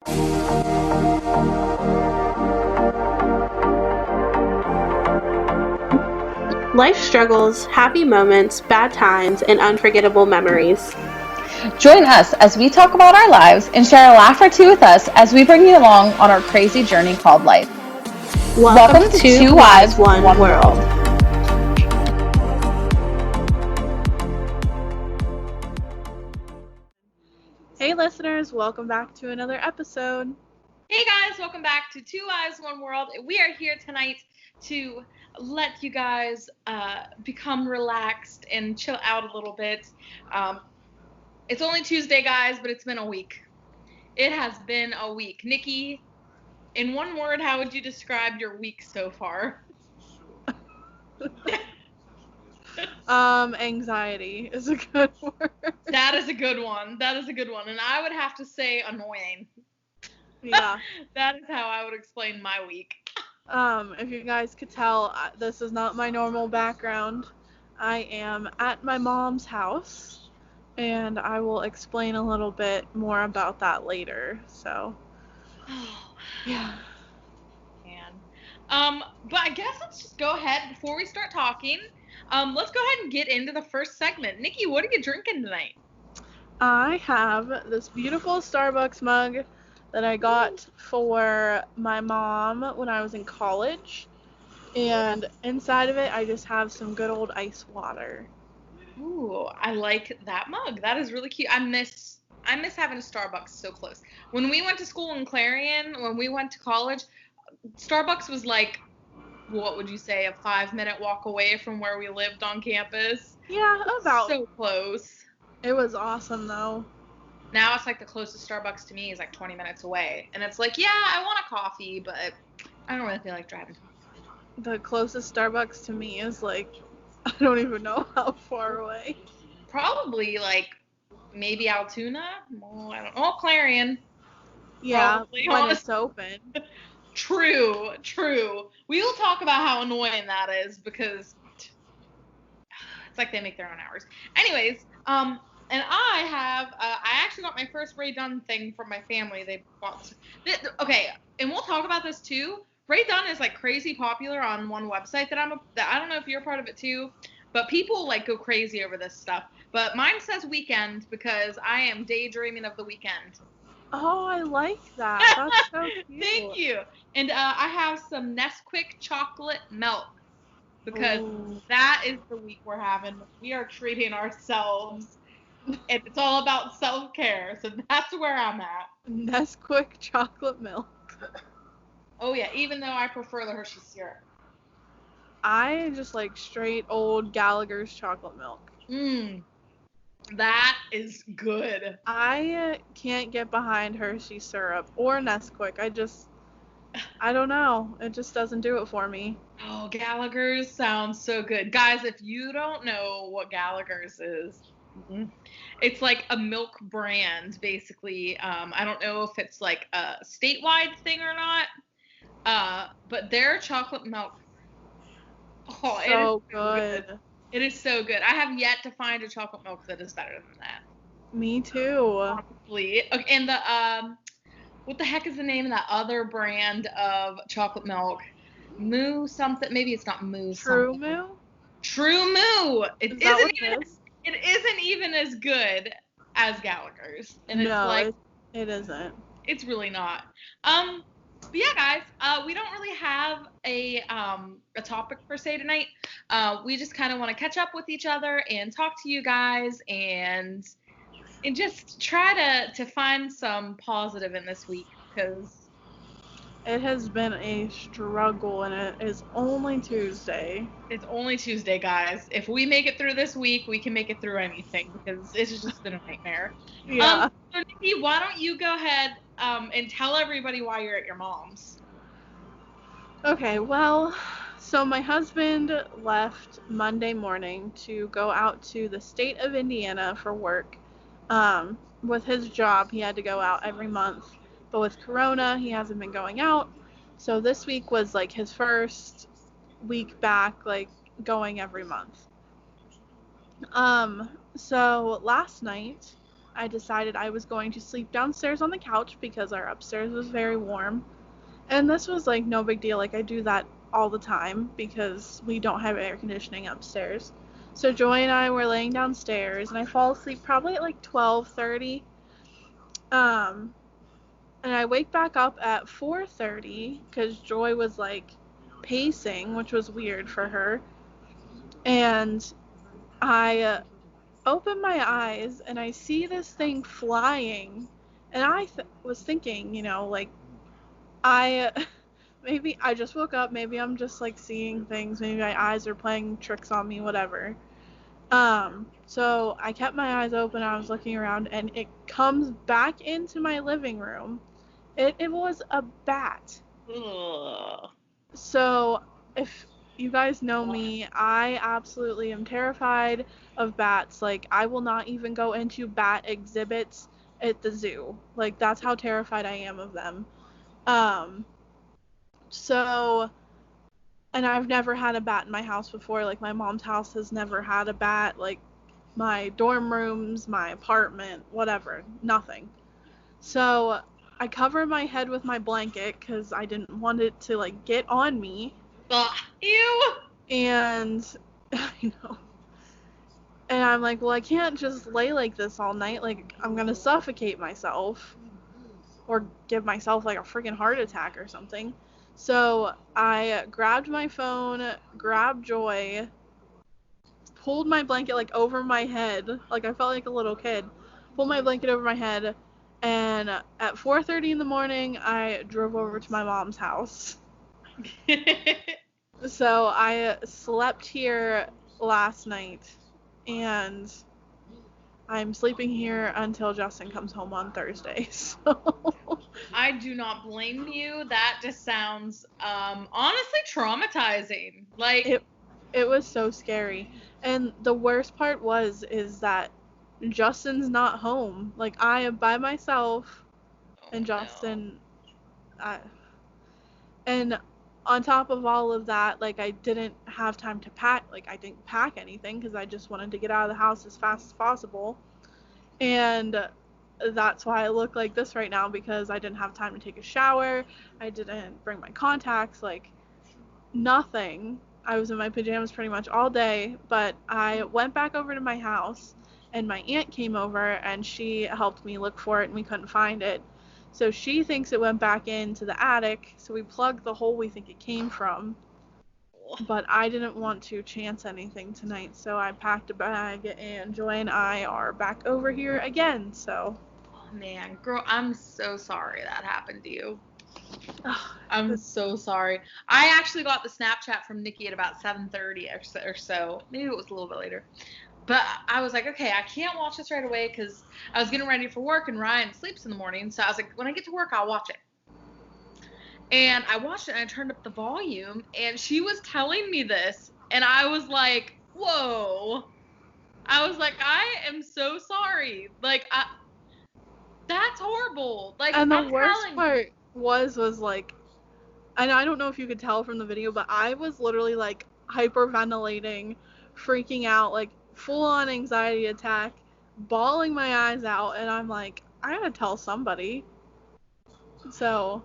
Life struggles, happy moments, bad times, and unforgettable memories. Join us as we talk about our lives and share a laugh or two with us as we bring you along on our crazy journey called life. Welcome to Two Wives, One World. Hey listeners, welcome back to another episode. Hey guys, welcome back to Two Wives, One World. We are here tonight to let you guys become relaxed and chill out a little bit. It's only Tuesday, guys, but it's been a week. It has been a week. Nikki, in one word, how would you describe your week so far? Anxiety is a good word. That is a good one. And I would have to say annoying. Yeah. That is how I would explain my week. If you guys could tell, this is not my normal background. I am at my mom's house, and I will explain a little bit more about that later. So, yeah. But I guess let's just go ahead before we start talking. Let's go ahead and get into the first segment. Nikki, what are you drinking tonight? I have this beautiful Starbucks mug that I got for my mom when I was in college. And inside of it, I just have some good old ice water. Ooh, I like that mug. That is really cute. I miss having a Starbucks so close. When we went to school in Clarion, when we went to college, Starbucks was like, what would you say, a 5-minute walk away from where we lived on campus? Yeah, about. So close. It was awesome, though. Now it's like the closest Starbucks to me is like 20 minutes away. And it's like, yeah, I want a coffee, but I don't really feel like driving. The closest Starbucks to me is like, I don't even know how far away. Probably like maybe Altoona? Oh, I don't know. Oh, Clarion. Yeah, Probably, when it's open. True. We will talk about how annoying that is because it's like they make their own hours. Anyways, and I actually got my first Rae Dunn thing from my family. They bought this. Okay, and we'll talk about this too. Rae Dunn is like crazy popular on one website that I don't know if you're part of it too, but people like go crazy over this stuff. But mine says weekend because I am daydreaming of the weekend. Oh, I like that. That's so cute. Thank you. And I have some Nesquik chocolate milk because that is the week we're having. We are treating ourselves, and it's all about self-care. So that's where I'm at. Nesquik chocolate milk. Oh yeah, even though I prefer the Hershey syrup. I just like straight old Gallagher's chocolate milk. That is good. I can't get behind Hershey syrup or Nesquik. I don't know. It just doesn't do it for me. Oh, Gallagher's sounds so good. Guys, if you don't know what Gallagher's is, it's like a milk brand, basically. I don't know if it's like a statewide thing or not, but their chocolate milk, oh, it is so good. It is so good. I have yet to find a chocolate milk that is better than that. Me too. Honestly. And what the heck is the name of that other brand of chocolate milk? Moo something. Maybe it's not Moo. True Moo? True Moo. It isn't even as good as Gallagher's. And it's like it isn't. It's really not. But yeah, guys, we don't really have a topic per se tonight. We just kind of want to catch up with each other and talk to you guys and just try to find some positive in this week because it has been a struggle and it is only Tuesday. It's only Tuesday, guys. If we make it through this week, we can make it through anything because it's just been a nightmare. Yeah. So Nikki, why don't you go ahead and tell everybody why you're at your mom's? Okay, well, so my husband left Monday morning to go out to the state of Indiana for work. With his job, he had to go out every month. But with Corona, he hasn't been going out. So this week was like his first week back, like going every month. So last night, I decided I was going to sleep downstairs on the couch because our upstairs was very warm. And this was like no big deal. Like I do that all the time because we don't have air conditioning upstairs. So Joy and I were laying downstairs, and I fall asleep probably at like 12:30. And I wake back up at 4:30 because Joy was like pacing, which was weird for her. And I open my eyes and I see this thing flying, and I was thinking, like maybe I just woke up, maybe I'm just like seeing things, maybe my eyes are playing tricks on me, whatever. So I kept my eyes open, I was looking around, and it comes back into my living room. It was a bat. Ugh. So if you guys know me, I absolutely am terrified of bats. Like, I will not even go into bat exhibits at the zoo. Like, that's how terrified I am of them. And I've never had a bat in my house before. Like, my mom's house has never had a bat. Like, my dorm rooms, my apartment, whatever, nothing. So I cover my head with my blanket because I didn't want it to, like, get on me. Ugh, ew! And, I know. And I'm like, well, I can't just lay like this all night. Like, I'm going to suffocate myself. Or give myself, like, a freaking heart attack or something. So I grabbed my phone, grabbed Joy, pulled my blanket, like, over my head. Like, I felt like a little kid. Pulled my blanket over my head. And at 4:30 in the morning, I drove over to my mom's house. So I slept here last night, and I'm sleeping here until Justin comes home on Thursday. So I do not blame you. That just sounds honestly traumatizing. Like it was so scary. And the worst part is that Justin's not home. Like, I am by myself, and Justin, and on top of all of that, like, I didn't have time to pack. Like, I didn't pack anything because I just wanted to get out of the house as fast as possible. And that's why I look like this right now, because I didn't have time to take a shower. I didn't bring my contacts, like, nothing. I was in my pajamas pretty much all day, but I went back over to my house, and my aunt came over, and she helped me look for it, and we couldn't find it. So she thinks it went back into the attic, so we plugged the hole we think it came from. But I didn't want to chance anything tonight, so I packed a bag, and Joy and I are back over here again, so. Oh, man, girl, I'm so sorry that happened to you. I'm so sorry. I actually got the Snapchat from Nikki at about 7:30 or so. Maybe it was a little bit later. But I was like, okay, I can't watch this right away because I was getting ready for work, and Ryan sleeps in the morning. So I was like, when I get to work, I'll watch it. And I watched it, and I turned up the volume, and she was telling me this, and I was like, whoa. I was like, I am so sorry. Like, that's horrible. Like, and the worst part was like, and I don't know if you could tell from the video, but I was literally, like, hyperventilating, freaking out, like, full-on anxiety attack, bawling my eyes out, and I'm like, I gotta tell somebody. So.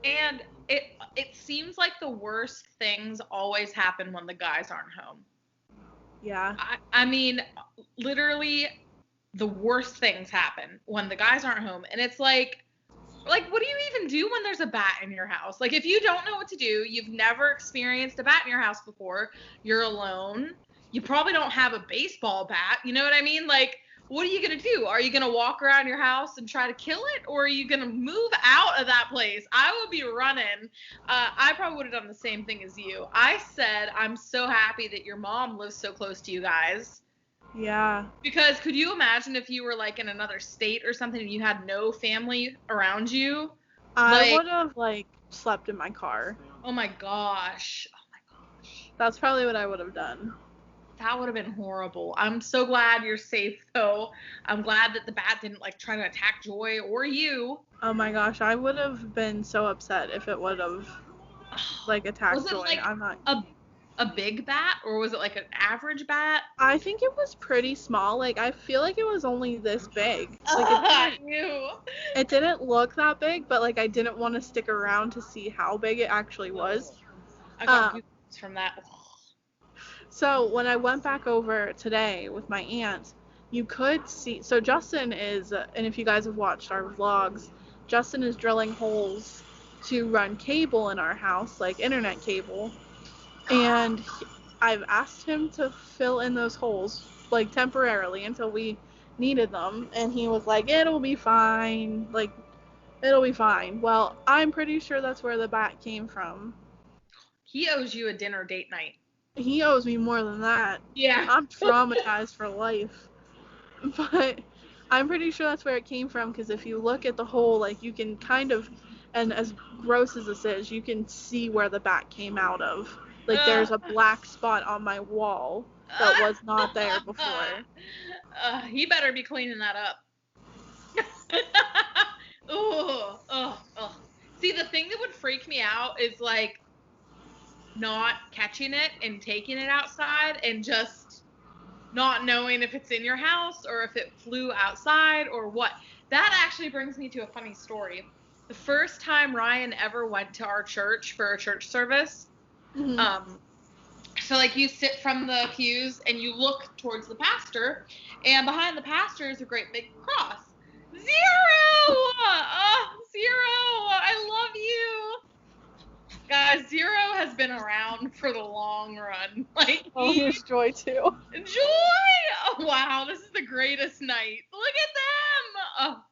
And it seems like the worst things always happen when the guys aren't home. Yeah. I mean, literally, the worst things happen when the guys aren't home. And it's like, what do you even do when there's a bat in your house? Like, if you don't know what to do, you've never experienced a bat in your house before, you're alone, you probably don't have a baseball bat, you know what I mean? Like, what are you going to do? Are you going to walk around your house and try to kill it? Or are you going to move out of that place? I would be running. I probably would have done the same thing as you. I said, I'm so happy that your mom lives so close to you guys. Yeah. Because could you imagine if you were, like, in another state or something and you had no family around you? I would have, like, slept in my car. Oh, my gosh. Oh, my gosh. That's probably what I would have done. That would have been horrible. I'm so glad you're safe, though. I'm glad that the bat didn't, like, try to attack Joy or you. Oh, my gosh. I would have been so upset if it would have, like, attacked Was it Joy. like I'm not. a big bat, or was it like an average bat? I think it was pretty small. Like, I feel like it was only this big. Like, Ew. it didn't look that big, but, like, I didn't want to stick around to see how big it actually was. I got goosebumps from that. So when I went back over today with my aunt, you could see, so Justin is, and if you guys have watched our vlogs, Justin is drilling holes to run cable in our house, like internet cable. And I've asked him to fill in those holes, like temporarily until we needed them. And he was like, it'll be fine. Like, it'll be fine. Well, I'm pretty sure that's where the bat came from. He owes you a dinner date night. He owes me more than that. Yeah. I'm traumatized for life. But I'm pretty sure that's where it came from, because if you look at the hole, like, you can kind of, and as gross as this is, you can see where the bat came out of. Like, there's a black spot on my wall that was not there before. He better be cleaning that up. Ugh. See, the thing that would freak me out is, like, not catching it and taking it outside and just not knowing if it's in your house or if it flew outside or what. That actually brings me to a funny story. The first time Ryan ever went to our church for a church service, so, like, you sit from the pews and you look towards the pastor, and behind the pastor is a great big cross. Zero! Zero! I love you! Guys, Zero has been around for the long run. Like, here's Joy, too. Joy! Oh, wow, this is the greatest night. Look at them! Oh,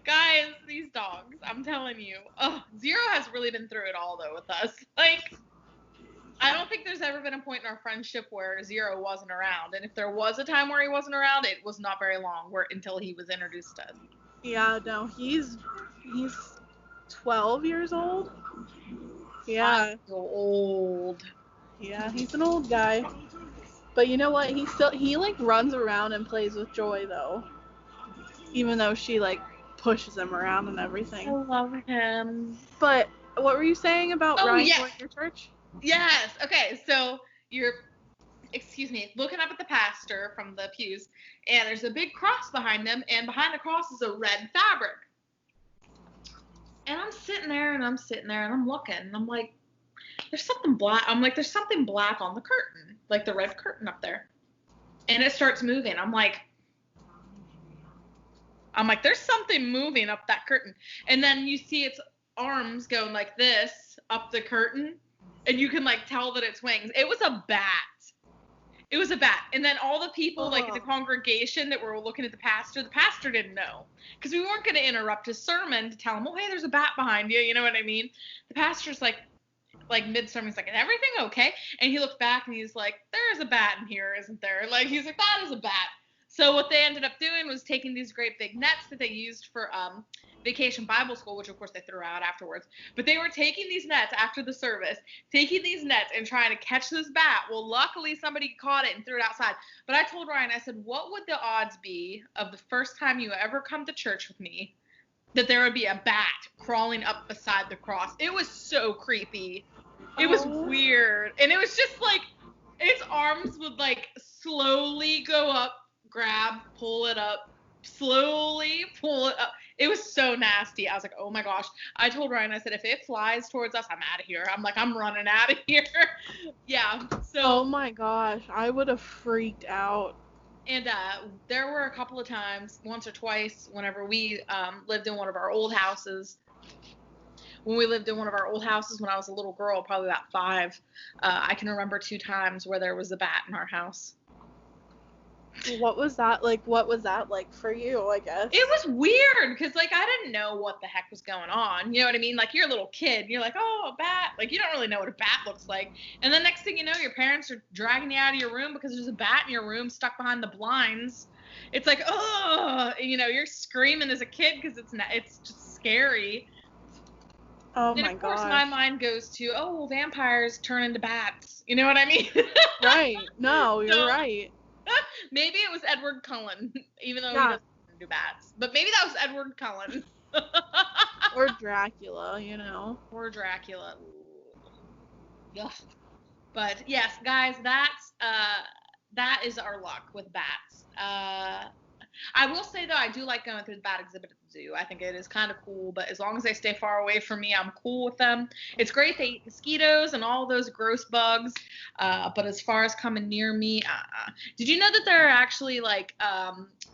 guys, these dogs, I'm telling you. Oh, Zero has really been through it all, though, with us. Like, I don't think there's ever been a point in our friendship where Zero wasn't around. And if there was a time where he wasn't around, it was not very long until he was introduced to us. Yeah, no, he's 12 years old. Yeah. So old. Yeah, he's an old guy. But you know what? He like runs around and plays with Joy, though. Even though she, like, pushes him around and everything. I love him. But what were you saying about Ryan going to your church? Yes. Okay, so you're, looking up at the pastor from the pews, and there's a big cross behind them, and behind the cross is a red fabric. And I'm sitting there, and I'm looking, and I'm like, there's something black. I'm like, there's something black on the curtain, like the red curtain up there. And it starts moving. I'm like, there's something moving up that curtain. And then you see its arms going like this up the curtain. And you can, like, tell that it's wings. It was a bat. It was a bat. And then all the people, like, in the congregation that were looking at the pastor didn't know. Because we weren't going to interrupt his sermon to tell him, oh, hey, there's a bat behind you. You know what I mean? The pastor's like mid-sermon, he's like, is everything okay? And he looked back and he's like, there is a bat in here, isn't there? Like, he's like, that is a bat. So what they ended up doing was taking these great big nets that they used for Vacation Bible School, which of course they threw out afterwards. But they were taking these nets after the service, and trying to catch this bat. Well, luckily somebody caught it and threw it outside. But I told Ryan, I said, what would the odds be of the first time you ever come to church with me that there would be a bat crawling up beside the cross? It was so creepy. It was weird. And it was just like, its arms would, like, slowly go up, grab, pull it up, slowly pull it up. It was so nasty. I was like, oh my gosh. I told Ryan, I said, if it flies towards us, I'm out of here. I'm like, I'm running out of here. Yeah. So. Oh my gosh. I would have freaked out. And there were a couple of times, once or twice, whenever we lived in one of our old houses. When we lived in one of our old houses when I was a little girl, probably about 5, I can remember 2 times where there was a bat in our house. What was that like for you, I guess? It was weird because, like, I didn't know what the heck was going on. You know what I mean? Like, you're a little kid and you're like, oh, a bat. Like, you don't really know what a bat looks like. And the next thing you know, your parents are dragging you out of your room because there's a bat in your room stuck behind the blinds. It's like, oh, you know, you're screaming as a kid because it's just scary. Oh, and my of course, gosh. my mind goes to, oh, well, vampires turn into bats. You know what I mean? Right. No, you're right. Maybe it was Edward Cullen, even though he doesn't do bats. But maybe that was Edward Cullen. Or Dracula, you know. Or Dracula. Ugh. But yes, guys, that is our luck with bats. I will say though, I do like going through the bat exhibit at the zoo. I think it is kind of cool, but as long as they stay far away from me, I'm cool with them. It's great they eat mosquitoes and all those gross bugs, but as far as coming near me, Did you know that there are actually like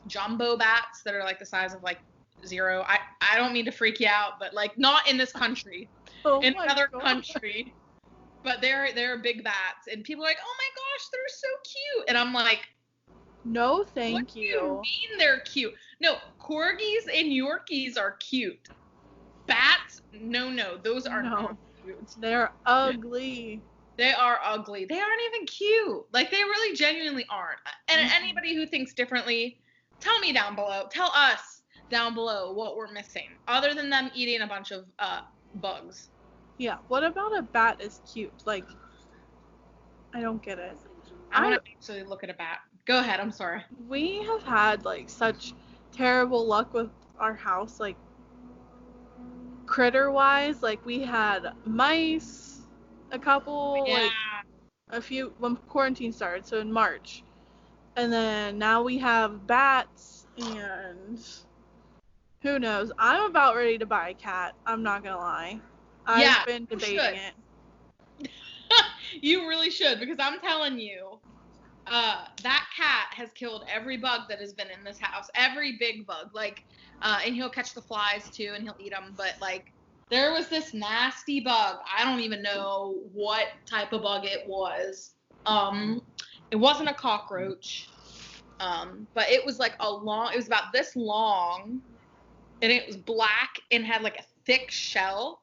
jumbo bats that are like the size of like zero? I don't mean to freak you out, but like not in this country, in another country. But they're big bats, and people are like, oh my gosh, they're so cute, and I'm like, no, thank what do you mean they're cute? No, corgis and Yorkies are cute. Bats, no, those are not cute. They're ugly. They are ugly. They aren't even cute. Like, they really genuinely aren't. And anybody who thinks differently, tell me down below. Tell us down below what we're missing, other than them eating a bunch of bugs. Yeah, what about a bat is cute? Like, I don't get it. I want to actually look at a bat. Go ahead, I'm sorry. We have had, like, such terrible luck with our house, like, critter-wise. Like, we had mice, a couple, like, a few, when quarantine started, so in March. And then now we have bats, and who knows? I'm about ready to buy a cat, I'm not gonna lie. I've been debating it. You really should, because I'm telling you, that cat has killed every bug that has been in this house, every big bug, like, and he'll catch the flies too, and he'll eat them, but like, there was this nasty bug, I don't even know what type of bug it was. It wasn't a cockroach, but it was like it was about this long, and it was black and had like a thick shell.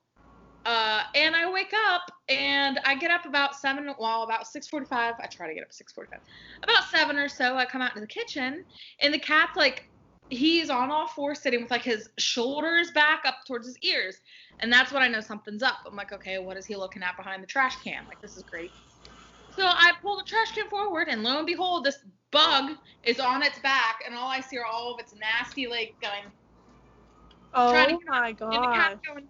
And I wake up, and I get up about 6:45. I try to get up at 6:45. About 7 or so, I come out into the kitchen, and the cat's like, he's on all fours sitting with like his shoulders back up towards his ears. And that's when I know something's up. I'm like, okay, what is he looking at behind the trash can? Like, this is great. So I pull the trash can forward, and lo and behold, this bug is on its back, and all I see are all of its nasty legs going. Oh my gosh. And the cat's going,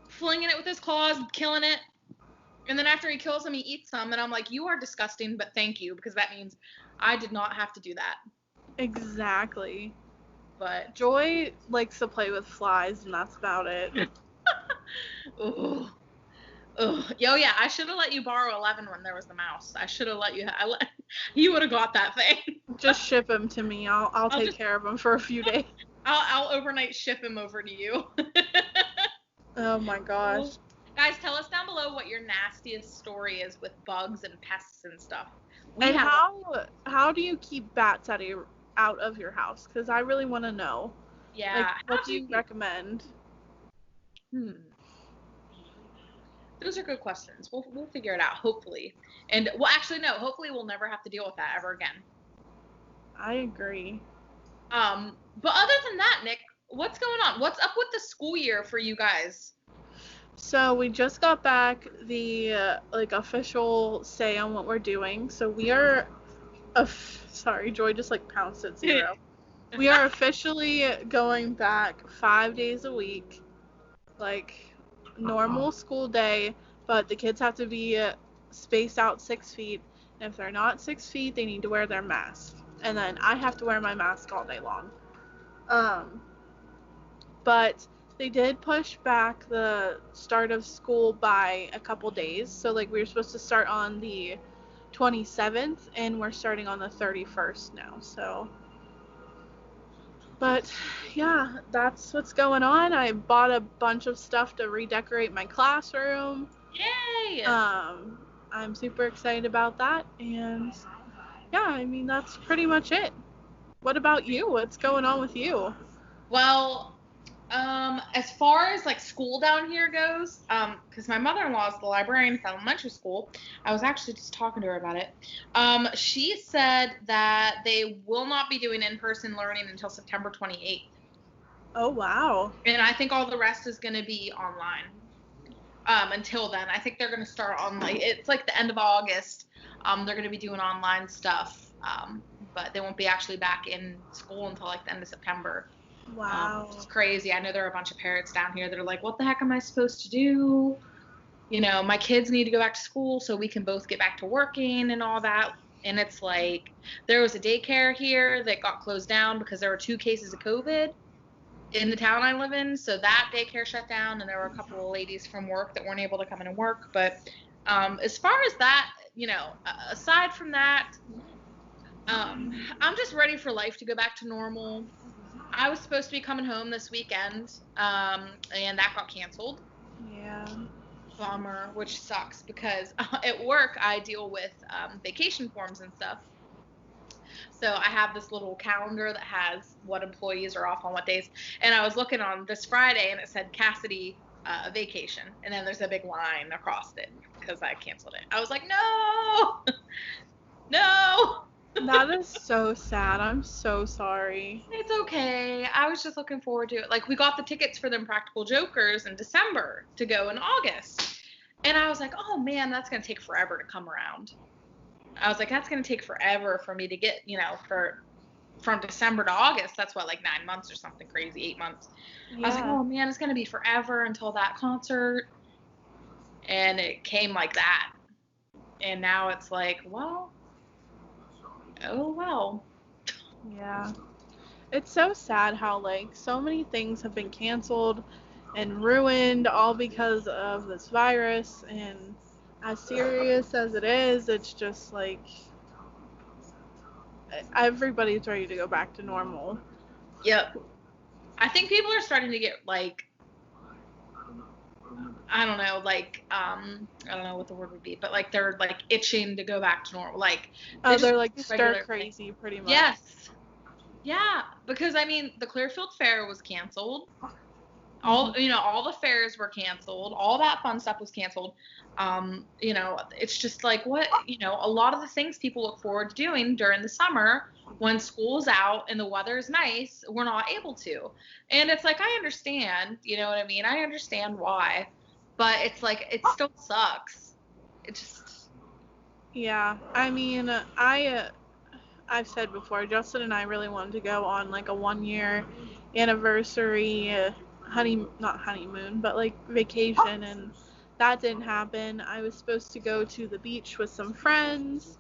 flinging it with his claws, killing it. And then after he kills him, he eats some. And I'm like, you are disgusting, but thank you, because that means I did not have to do that. Exactly. But Joy likes to play with flies, and that's about it. Ooh. Yo, yeah, I should have let you borrow 11 when there was the mouse. I should have let you. You would have got that thing. Just ship him to me. I'll take care of him for a few days. I'll overnight ship him over to you. Oh my gosh. Guys, tell us down below what your nastiest story is with bugs and pests and stuff. How do you keep bats out of your house? Because I really want to know. Yeah. Like, what do you recommend? Those are good questions. We'll figure it out, hopefully. And, well, actually, no. Hopefully we'll never have to deal with that ever again. I agree. But other than that, Nick, what's going on? What's up with the school year for you guys? So we just got back the official say on what we're doing. So we are, sorry, Joy just like pounced at 0. We are officially going back 5 days a week, like normal school day, but the kids have to be spaced out 6 feet. And if they're not 6 feet, they need to wear their mask. And then I have to wear my mask all day long. But they did push back the start of school by a couple days. So, like, we were supposed to start on the 27th, and we're starting on the 31st now. So, but, yeah, that's what's going on. I bought a bunch of stuff to redecorate my classroom. Yay! I'm super excited about that. And, yeah, I mean, that's pretty much it. What about you? What's going on with you? Well, as far as like school down here goes, because my mother-in-law is the librarian at the elementary school, I was actually just talking to her about it. She said that they will not be doing in-person learning until September 28th. Oh, wow. And I think all the rest is going to be online. Until then, I think they're going to start online. It's like the end of August. They're going to be doing online stuff, but they won't be actually back in school until like the end of September. Wow. It's crazy. I know there are a bunch of parents down here that are like, what the heck am I supposed to do? you know, my kids need to go back to school so we can both get back to working and all that. And it's like, there was a daycare here that got closed down because there were 2 cases of COVID in the town I live in. So that daycare shut down, and there were a couple of ladies from work that weren't able to come in and work. But as far as that, you know, aside from that, I'm just ready for life to go back to normal. I was supposed to be coming home this weekend, and that got canceled. Yeah. Bummer, which sucks because at work I deal with vacation forms and stuff. So I have this little calendar that has what employees are off on what days. And I was looking on this Friday and it said Cassidy vacation. And then there's a big line across it because I canceled it. I was like, no, no. That is so sad. I'm so sorry. It's okay. I was just looking forward to it. Like, we got the tickets for them Practical Jokers in December to go in August. And I was like, oh, man, that's going to take forever to come around. I was like, that's going to take forever for me to get, you know, from December to August. That's what, like 9 months or something crazy, 8 months. Yeah. I was like, oh, man, it's going to be forever until that concert. And it came like that. And now it's like, well, oh, well. Yeah. It's so sad how, like, so many things have been canceled and ruined all because of this virus. And as serious as it is, it's just like everybody's ready to go back to normal. Yep. I think people are starting to get, like, I don't know, like, I don't know what the word would be, but, like, they're, like, itching to go back to normal. Like, they're like, stir crazy, pretty much. Yes. Yeah, because, I mean, the Clearfield Fair was canceled. All the fairs were canceled. All that fun stuff was canceled. You know, it's just like, what, you know, a lot of the things people look forward to doing during the summer when school's out and the weather's nice, we're not able to. And it's like, I understand, you know what I mean? I understand why. But it's like, it still sucks. It just... Yeah, I mean, I've said before, Justin and I really wanted to go on, like, a 1-year anniversary not honeymoon, but like vacation, and that didn't happen. I was supposed to go to the beach with some friends,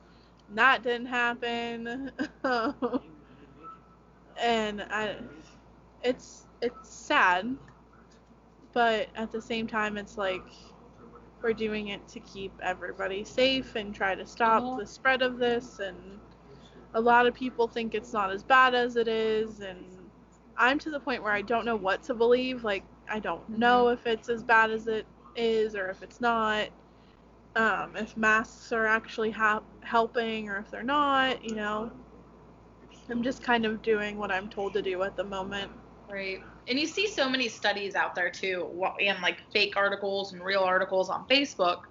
and that didn't happen. And it's sad, but at the same time, it's like we're doing it to keep everybody safe and try to stop the spread of this. And a lot of people think it's not as bad as it is, and I'm to the point where I don't know what to believe. Like, I don't know if it's as bad as it is or if it's not. If masks are actually helping or if they're not, you know. I'm just kind of doing what I'm told to do at the moment. Right. And you see so many studies out there, too, and, like, fake articles and real articles on Facebook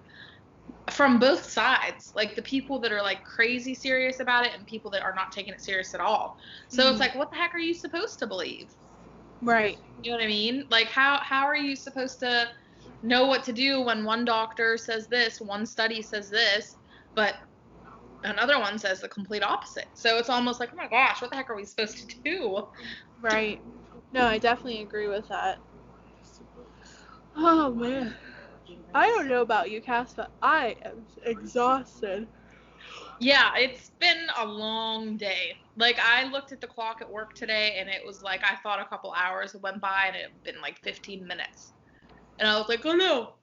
from both sides. Like, the people that are, like, crazy serious about it and people that are not taking it serious at all. So it's like, what the heck are you supposed to believe? Right. You know what I mean? Like, how are you supposed to know what to do when one doctor says this, one study says this, but another one says the complete opposite? So it's almost like, oh my gosh, what the heck are we supposed to do? Right. No, I definitely agree with that. Oh, man. I don't know about you, Cass, but I am exhausted. Yeah, it's been a long day. Like, I looked at the clock at work today, and it was like, I thought a couple hours went by, and it had been like 15 minutes. And I was like, oh no.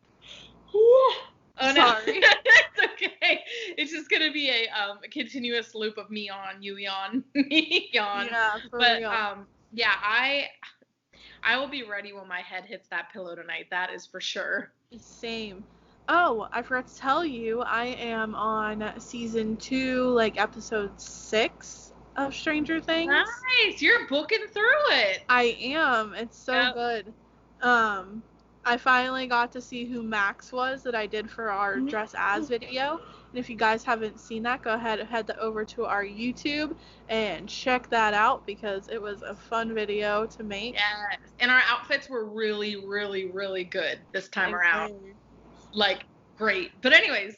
Oh no. Sorry. It's okay. It's just going to be a continuous loop of me on, you yawn, me yawn. Yeah, for but, real. Yeah, I will be ready when my head hits that pillow tonight. That is for sure. Same. Oh, I forgot to tell you, I am on season 2, like episode 6 of Stranger Things. Nice. You're booking through it. I am. It's so good. I finally got to see who Max was that I did for our Dress As video. And if you guys haven't seen that, go ahead and head over to our YouTube and check that out because it was a fun video to make. Yes. And our outfits were really, really, really good this time around. Like, great. But anyways.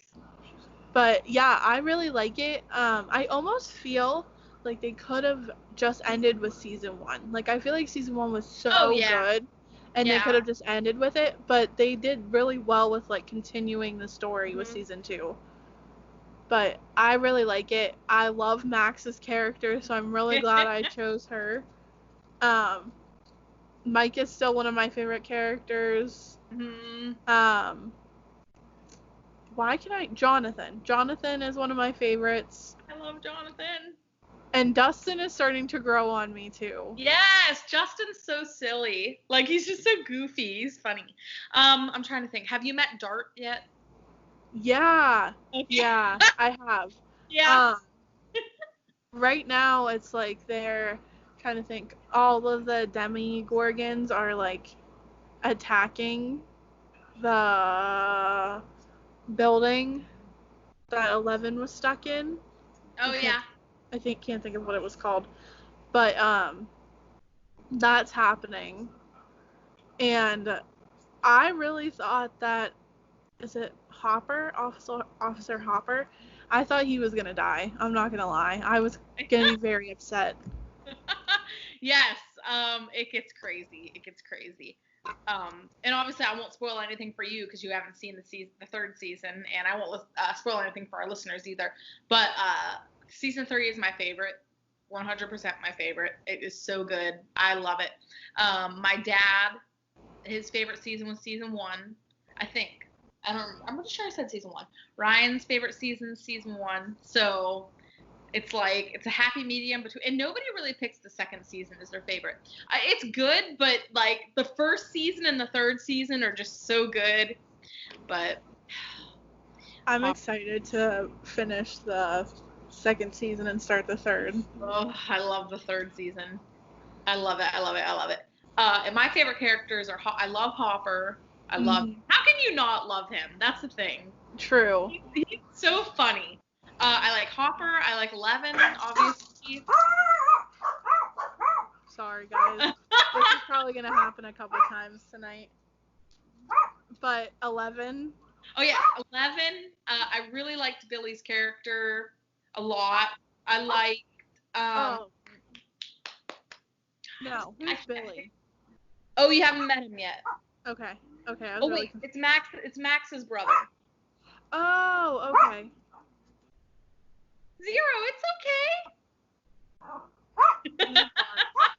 But yeah, I really like it. I almost feel like they could have just ended with season 1. Like, I feel like season 1 was so good. and they Yeah. could have just ended with it, but they did really well with like continuing the story with Mhm. season 2. But I really like it. I love Max's character, so I'm really glad I chose her. Mike is still one of my favorite characters. Mhm. Jonathan. Jonathan is one of my favorites. I love Jonathan. And Dustin is starting to grow on me too. Yes, Justin's so silly. Like, he's just so goofy. He's funny. I'm trying to think. Have you met Dart yet? Yeah. Okay. Yeah, I have. Yeah. Right now it's like they're trying to think, all of the Demogorgons are like attacking the building that 11 was stuck in. Oh, yeah. Can't think of what it was called. But that's happening. And I really thought that, is it Hopper? Officer Hopper? I thought he was gonna die. I'm not gonna lie. I was gonna be very upset. Yes, it gets crazy. It gets crazy. And obviously I won't spoil anything for you because you haven't seen the third season, and I won't spoil anything for our listeners either. But season 3 is my favorite, 100% my favorite. It is so good. I love it. My dad, his favorite season was season 1, I think. I'm pretty sure I said season 1. Ryan's favorite season is season 1. So it's like, it's a happy medium between, and nobody really picks the second season as their favorite. It's good, but like the first season and the third season are just so good. But I'm excited to finish the second season and start the third. Oh, I love the third season. I love it. I love it. I love it. And my favorite characters are, I love Hopper. I love, how can you not love him? That's the thing. True. He's so funny. I like Hopper. I like 11, obviously. Sorry, guys. This is probably going to happen a couple times tonight. But 11. Oh, yeah. 11. I really liked Billy's character a lot. I liked... No, who's Billy? Oh, you haven't met him yet. Okay. I was Oh, really wait. It's Max. It's Max's brother. Oh, okay. Zero, it's okay.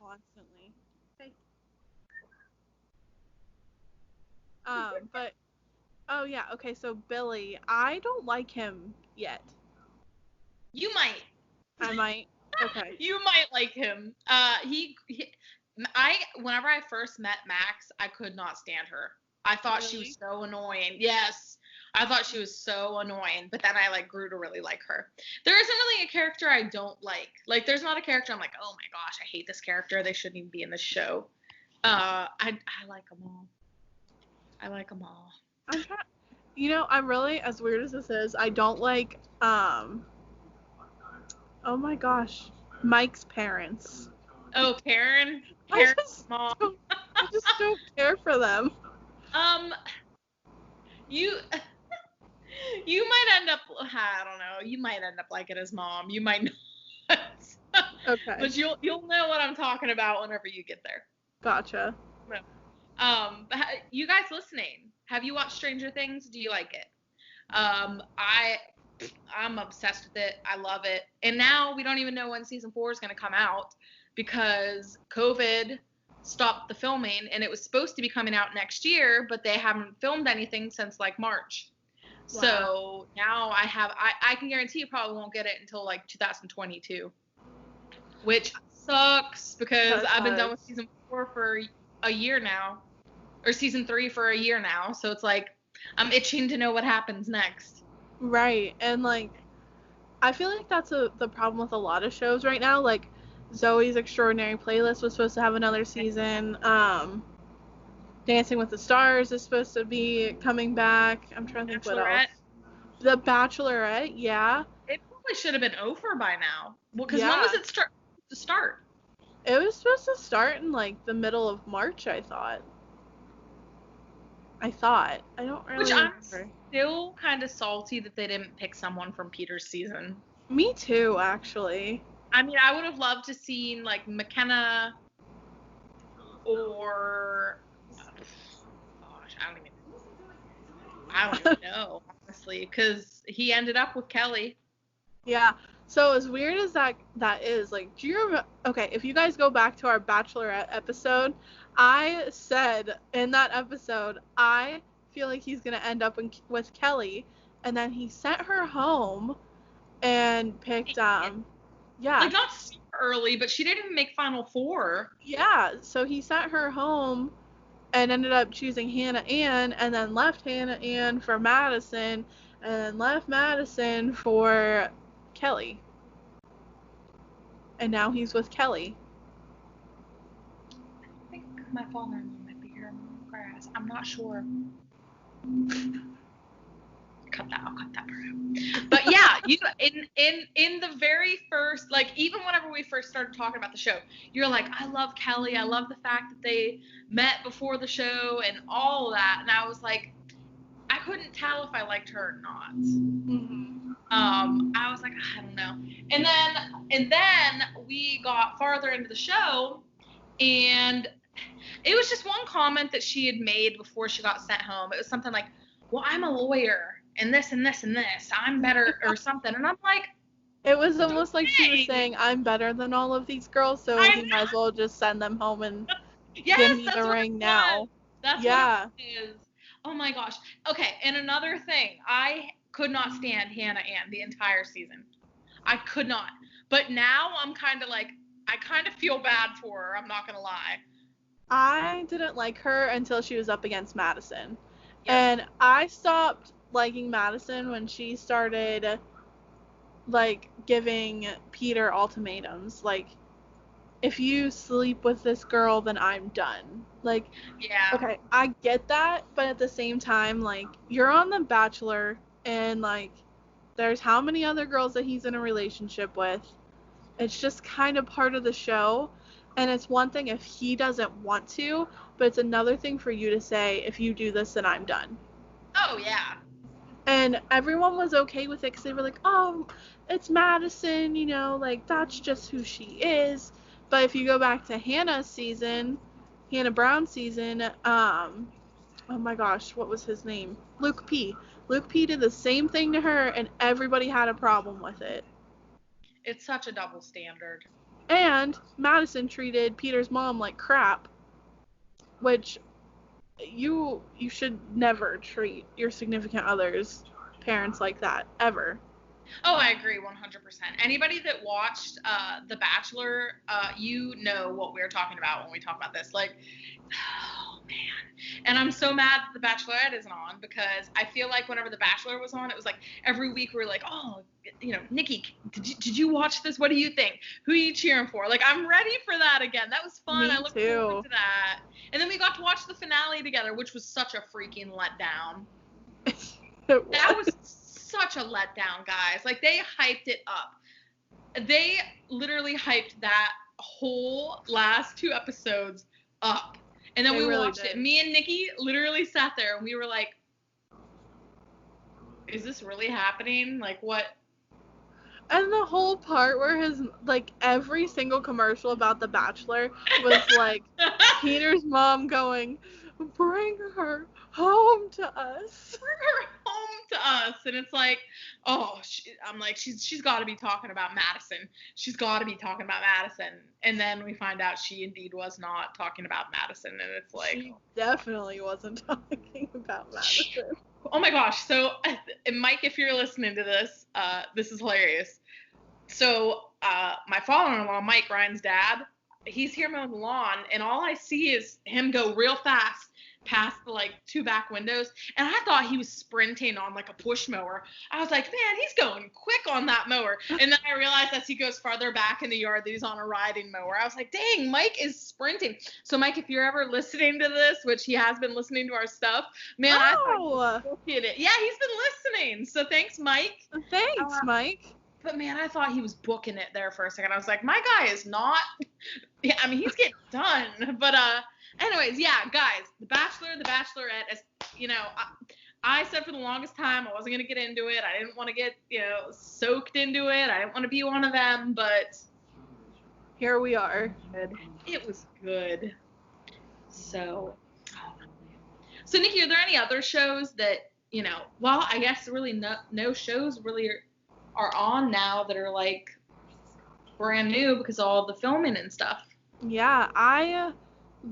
Constantly. But oh yeah, okay. So Billy, I don't like him yet. You might. I might. Okay. You might like him. Whenever I first met Max, I could not stand her. I thought she was so annoying. Yes. I thought she was so annoying, but then I like grew to really like her. There isn't really a character I don't like. Like, there's not a character I'm like, oh my gosh, I hate this character. They shouldn't even be in this show. I like them all. I like them all. I'm really, as weird as this is, I don't like, oh my gosh, Mike's parents. Oh, Karen? Karen's mom. I just don't care for them. You might end up, I don't know, you might end up liking his mom. You might not. Okay. But you'll know what I'm talking about whenever you get there. Gotcha. You guys listening, have you watched Stranger Things? Do you like it? I'm obsessed with it. I love it. And now we don't even know when season 4 is going to come out because COVID stopped the filming, and it was supposed to be coming out next year, but they haven't filmed anything since like March. Wow. So now I can guarantee you probably won't get it until like 2022, which sucks because I've been done with season 4 for a year now, or season 3 for a year now. So it's like I'm itching to know what happens next. Right. And like I feel like that's the problem with a lot of shows right now. Like Zoe's Extraordinary Playlist was supposed to have another season. Dancing with the Stars is supposed to be coming back. I'm trying to think what else. The Bachelorette, yeah. It probably should have been over by now. Well, because when was it to start? It was supposed to start in like the middle of March, I thought. I don't really remember. I'm still kind of salty that they didn't pick someone from Peter's season. Me too, actually. I mean, I would have loved to seen like McKenna or I don't even know, honestly, because he ended up with Kelly. Yeah. So as weird as that is, like, do you remember? Okay, if you guys go back to our Bachelorette episode, I said in that episode, I feel like he's gonna end up with Kelly, and then he sent her home and picked yeah. Like, not super early, but she didn't even make Final Four. Yeah, so he sent her home and ended up choosing Hannah Ann, and then left Hannah Ann for Madison, and then left Madison for Kelly. And now he's with Kelly. I think my father-in-law might be here in the grass. I'm not sure. I'll cut that part out. But yeah, you in the very first, like, even whenever we first started talking about the show, you're like, I love Kelly. I love the fact that they met before the show and all that. And I was like, I couldn't tell if I liked her or not. Mm-hmm. I was like, I don't know. And then we got farther into the show, and it was just one comment that she had made before she got sent home. It was something like, well, I'm a lawyer, and this and this and this. I'm better, or something. And I'm like, it was almost like she was saying, I'm better than all of these girls, so he might as well just send them home and give me the ring now. That's what it is. Oh my gosh. Okay, and another thing, I could not stand Hannah Ann the entire season. I could not. But now I'm kind of like, I kind of feel bad for her, I'm not going to lie. I didn't like her until she was up against Madison. Yep. And I stopped liking Madison when she started, like, giving Peter ultimatums. Like, if you sleep with this girl, then I'm done. Like, yeah. Okay, I get that, but at the same time, like, you're on The Bachelor, and, like, there's how many other girls that he's in a relationship with. It's just kind of part of the show. And it's one thing if he doesn't want to, but it's another thing for you to say, if you do this, then I'm done. Oh, yeah. And everyone was okay with it because they were like, oh, it's Madison, you know, like, that's just who she is. But if you go back to Hannah Brown's season, oh my gosh, what was his name? Luke P. Luke P did the same thing to her, and everybody had a problem with it. It's such a double standard. And Madison treated Peter's mom like crap, which you should never treat your significant other's parents like that, ever. Oh, I agree 100%. Anybody that watched The Bachelor, you know what we're talking about when we talk about this. Like, oh, man. And I'm so mad that The Bachelorette isn't on, because I feel like whenever The Bachelor was on, it was like every week we were like, oh, you know, Nikki, did you watch this? What do you think? Who are you cheering for? Like, I'm ready for that again. That was fun. I look forward to that. And then we got to watch the finale together, which was such a freaking letdown. That was such a letdown, guys. Like, they hyped it up. They literally hyped that whole last 2 episodes up. And then we really watched it. Me and Nikki literally sat there and we were like, is this really happening? Like, what? And the whole part where every single commercial about The Bachelor was like Peter's mom going, bring her home to us. Bring her home to us. And it's like, oh, I'm like, she's got to be talking about Madison. She's got to be talking about Madison. And then we find out she indeed was not talking about Madison. And it's like, she definitely wasn't talking about Madison. Oh my gosh. So, Mike, if you're listening to this, this is hilarious. So, my father-in-law, Mike, Ryan's dad, he's here mowing the lawn, and all I see is him go real fast past the 2 back windows, and I thought he was sprinting on a push mower. I was like, man, he's going quick on that mower. And then I realized as he goes farther back in the yard that he's on a riding mower. I was like, dang, Mike is sprinting. So Mike, if you're ever listening to this, which he has been listening to our stuff, man, I thought he was it. Yeah, he's been listening. So thanks, Mike. Thanks, Mike. But man, I thought he was booking it there for a second. I was like, my guy is not. Yeah, I mean, he's getting done. But anyways, yeah, guys, The Bachelor, The Bachelorette, as you know, I said for the longest time I wasn't gonna get into it. I didn't want to get soaked into it. I didn't want to be one of them. But here we are. It was good. So, Nikki, are there any other shows that, well, I guess really no shows really are on now that are, like, brand new because of all the filming and stuff? Yeah, I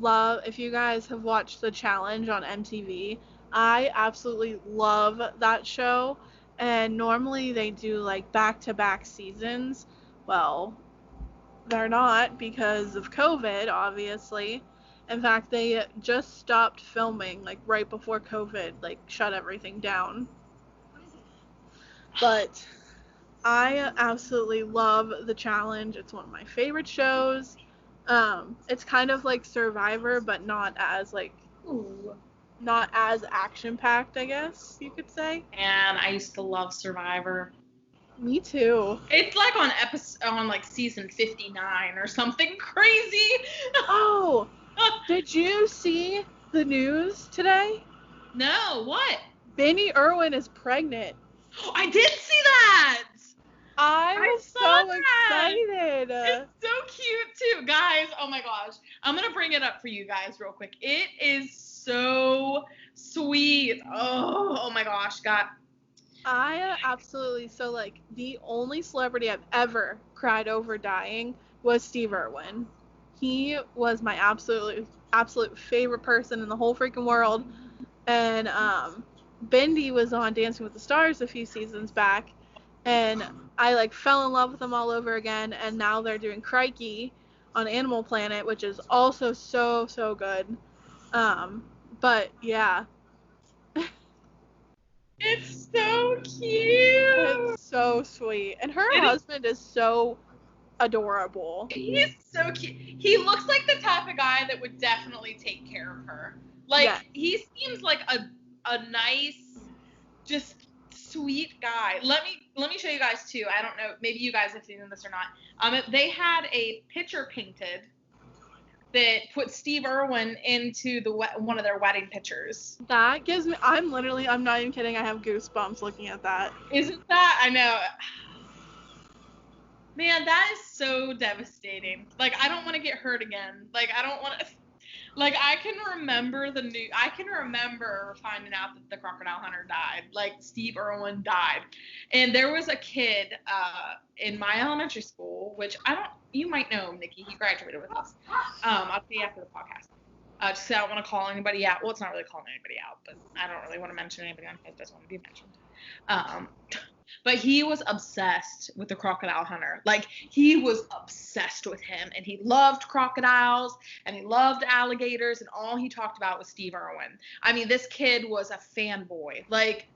love, if you guys have watched The Challenge on MTV, I absolutely love that show. And normally they do, like, back-to-back seasons. Well, they're not because of COVID, obviously. In fact, they just stopped filming, like, right before COVID, like, shut everything down. But I absolutely love The Challenge. It's one of my favorite shows. It's kind of like Survivor, but not as, like, not as action-packed, I guess you could say. And I used to love Survivor. Me too. It's like on like season 59 or something crazy. Oh, did you see the news today? No, what? Benny Irwin is pregnant. I did see that. I was saw so that. excited. It's so cute too, guys. Oh my gosh. I'm gonna bring it up for you guys real quick. It is so sweet. Oh my gosh, God. I absolutely, so, like, the only celebrity I've ever cried over dying was Steve Irwin. He was my absolute favorite person in the whole freaking world. And Bendy was on Dancing with the Stars a few seasons back, and I, like, fell in love with them all over again. And now they're doing Crikey on Animal Planet, which is also so good. But yeah. It's so cute. It's so sweet. And her husband is so adorable. He's so cute. He looks like the type of guy that would definitely take care of her. Like, Yeah. he seems like a nice, just sweet guy. Let me show you guys too. I don't know, maybe you guys have seen this or not. They had a picture painted that put Steve Irwin into one of their wedding pictures. That gives me, I'm not even kidding, I have goosebumps looking at that. Isn't that? I know. Man, that is so devastating. Like, I don't want to get hurt again. Like, I don't want to. Like, I can remember finding out that the crocodile hunter died. Like, Steve Irwin died. And there was a kid in my elementary school, which you might know him, Nikki. He graduated with us. I'll tell you after the podcast. Just 'cause I don't want to call anybody out. Well, it's not really calling anybody out, but I don't really want to mention anybody on here that doesn't want to be mentioned. But he was obsessed with the crocodile hunter. Like, he was obsessed with him, and he loved crocodiles, and he loved alligators, and all he talked about was Steve Irwin. I mean, this kid was a fanboy. Like,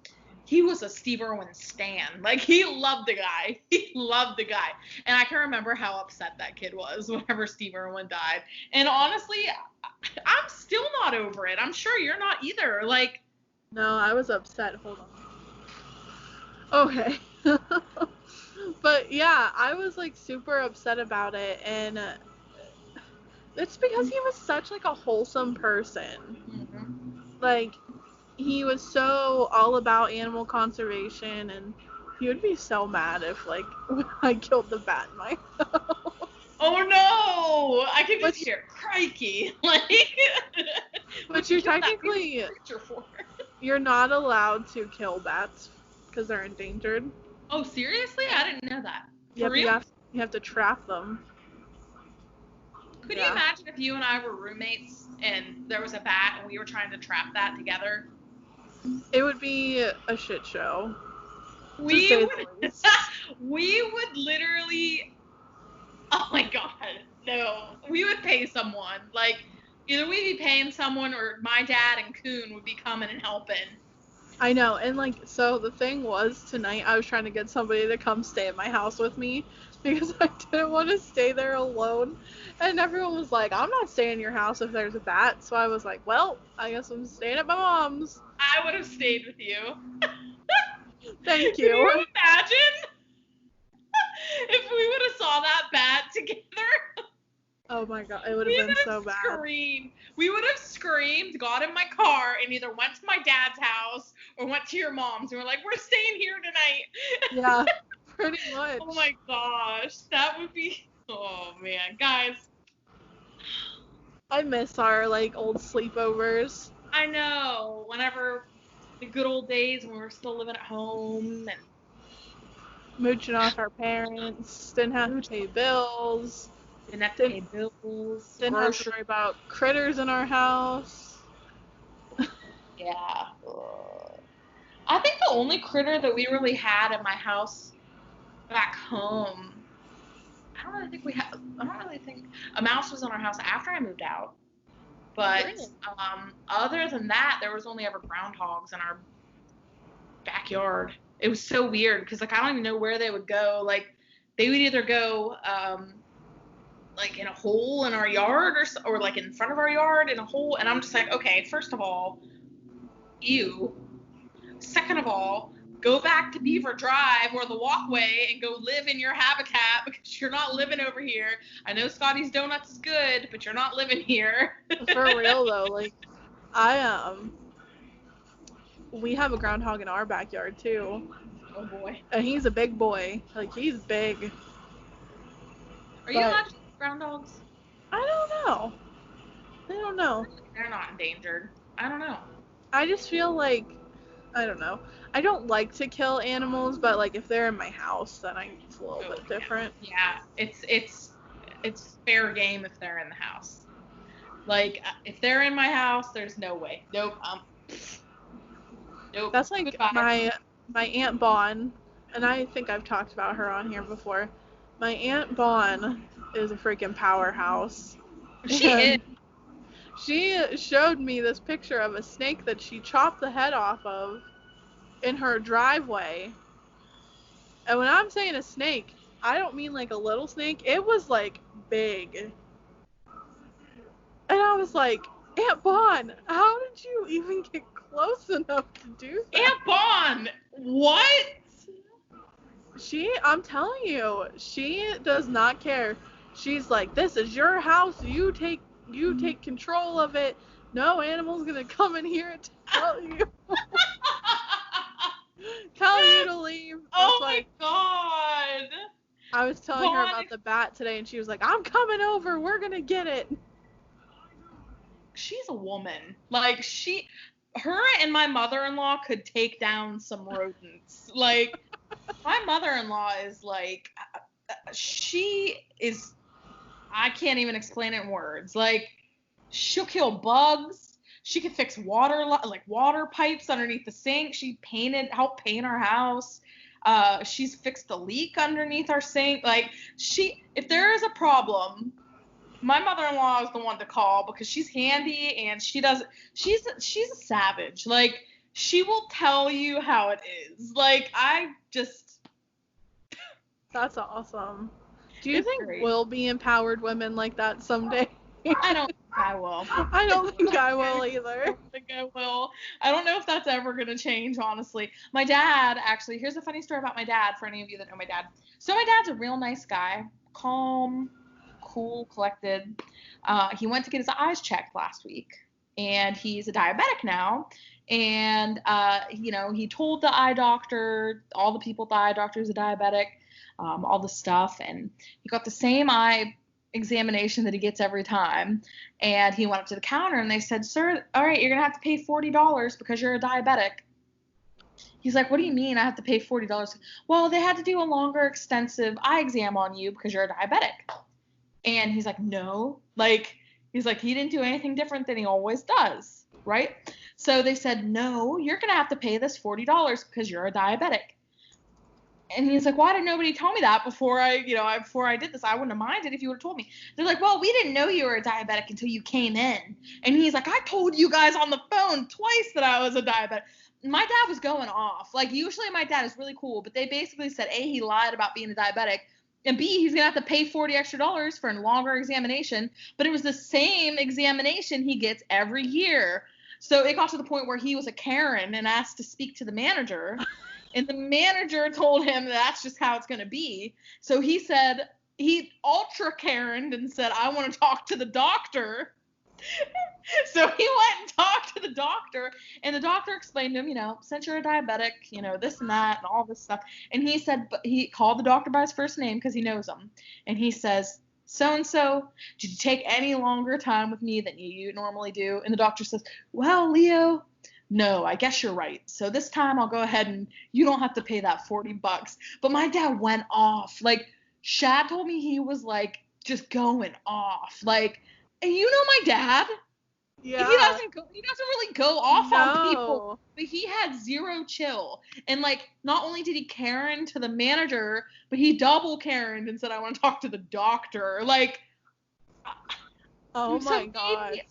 he was a Steve Irwin stan. Like, he loved the guy. He loved the guy. And I can remember how upset that kid was whenever Steve Irwin died. And honestly, I'm still not over it. I'm sure you're not either. Like, No, I was upset. Hold on. Okay. But yeah, I was, like, super upset about it, and it's because he was such, like, a wholesome person. Like, he was so all about animal conservation, and he would be so mad if, like, I killed the bat in my house. oh no! I can just hear crikey. Like, But you're technically, you're not allowed to kill bats because they're endangered. Oh, seriously? I didn't know that. Yep, you have to trap them. Could you imagine if you and I were roommates and there was a bat and we were trying to trap that together? It would be a shit show. We would literally, oh my god, no. We would pay someone. Like, either we'd be paying someone or my dad and Coon would be coming and helping. I know, and, like, so the thing was, tonight I was trying to get somebody to come stay at my house with me because I didn't want to stay there alone, and everyone was like, I'm not staying in your house if there's a bat, so I was like, well, I guess I'm staying at my mom's. I would have stayed with you. Thank you. Can you imagine if we would have saw that bat together? Oh my god, it would have been so bad. We would have screamed, got in my car, and either went to my dad's house or went to your mom's, and we're like, we're staying here tonight. Yeah, pretty much. Oh my gosh, that would be, oh man, guys. I miss our, like, old sleepovers. I know. Whenever the good old days when we were still living at home and Mooching off our parents, didn't have to pay bills, didn't have to pay bills, didn't have to worry about critters in our house. Yeah. Ugh. I think the only critter that we really had in my house back home, I don't really think a mouse was in our house after I moved out. But other than that, there was only ever groundhogs in our backyard. It was so weird because like I don't even know where they would go. Like they would either go like in a hole in our yard or like in front of our yard in a hole, and I'm just like, okay, first of all, ew. Second of all, go back to Beaver Drive or the walkway and go live in your habitat because you're not living over here. I know Scotty's Donuts is good, but you're not living here. For real though, like we have a groundhog in our backyard too. Oh boy. And he's a big boy. Like he's big. Are you allowed to eat groundhogs? I don't know. They're not endangered. I don't know. I just feel like I don't know. I don't like to kill animals, but like if they're in my house, then it's a little bit different. Yeah, it's fair game if they're in the house. Like if they're in my house, there's no way. Nope. Nope. That's like Goodbye. my Aunt Bon, and I think I've talked about her on here before. My Aunt Bon is a freaking powerhouse. She is. She showed me this picture of a snake that she chopped the head off of in her driveway. And when I'm saying a snake, I don't mean like a little snake. It was like big. And I was like, Aunt Bon, how did you even get close enough to do that? Aunt Bon! What? I'm telling you, she does not care. She's like, this is your house. You take control of it. No animal's gonna come in here and tell you to leave. Oh my god! I was telling her about the bat today, and she was like, I'm coming over. We're gonna get it. She's a woman. Like her and my mother-in-law could take down some rodents. Like my mother-in-law is like, I can't even explain it in words. Like, she'll kill bugs. She could fix water pipes underneath the sink. She helped paint our house. She's fixed a leak underneath our sink. Like, if there is a problem, my mother-in-law is the one to call because she's handy and she's a savage. Like, she will tell you how it is. Like, That's awesome. Do you think we'll be empowered women like that someday? I don't think I will. I don't think I will either. I don't think I will. I don't know if that's ever going to change, honestly. My dad, actually, here's a funny story about my dad for any of you that know my dad. So my dad's a real nice guy. Calm, cool, collected. He went to get his eyes checked last week. And he's a diabetic now. And, he told the eye doctor, all the people at the eye doctor is a diabetic. All the stuff, and he got the same eye examination that he gets every time, and he went up to the counter and they said, sir, all right, you're gonna have to pay $40 because you're a diabetic. He's like, what do you mean I have to pay $40? Well, they had to do a longer extensive eye exam on you because you're a diabetic. And he's like, no, he's like, he didn't do anything different than he always does, right? So they said, no, you're gonna have to pay this $40 because you're a diabetic. And he's like, why did nobody tell me that before I did this? I wouldn't have minded if you would have told me. They're like, well, we didn't know you were a diabetic until you came in. And he's like, I told you guys on the phone twice that I was a diabetic. My dad was going off. Like, usually my dad is really cool, but they basically said, A, he lied about being a diabetic, and B, he's going to have to pay $40 extra for a longer examination. But it was the same examination he gets every year. So it got to the point where he was a Karen and asked to speak to the manager. And the manager told him that's just how it's going to be. So he said, he ultra Karen'd and said, I want to talk to the doctor. So he went and talked to the doctor, and the doctor explained to him, since you're a diabetic, this and that and all this stuff. And he said, but he called the doctor by his first name because he knows him. And he says, so-and-so, did you take any longer time with me than you normally do? And the doctor says, well, Leo, no, I guess you're right. So this time I'll go ahead and you don't have to pay that $40. But my dad went off. Like, Shad told me he was, like, just going off. Like, and you know my dad. Yeah. He doesn't really go off on people, but he had zero chill. And like, not only did he Karen to the manager, but he double Karened and said, I want to talk to the doctor. Like, oh my God.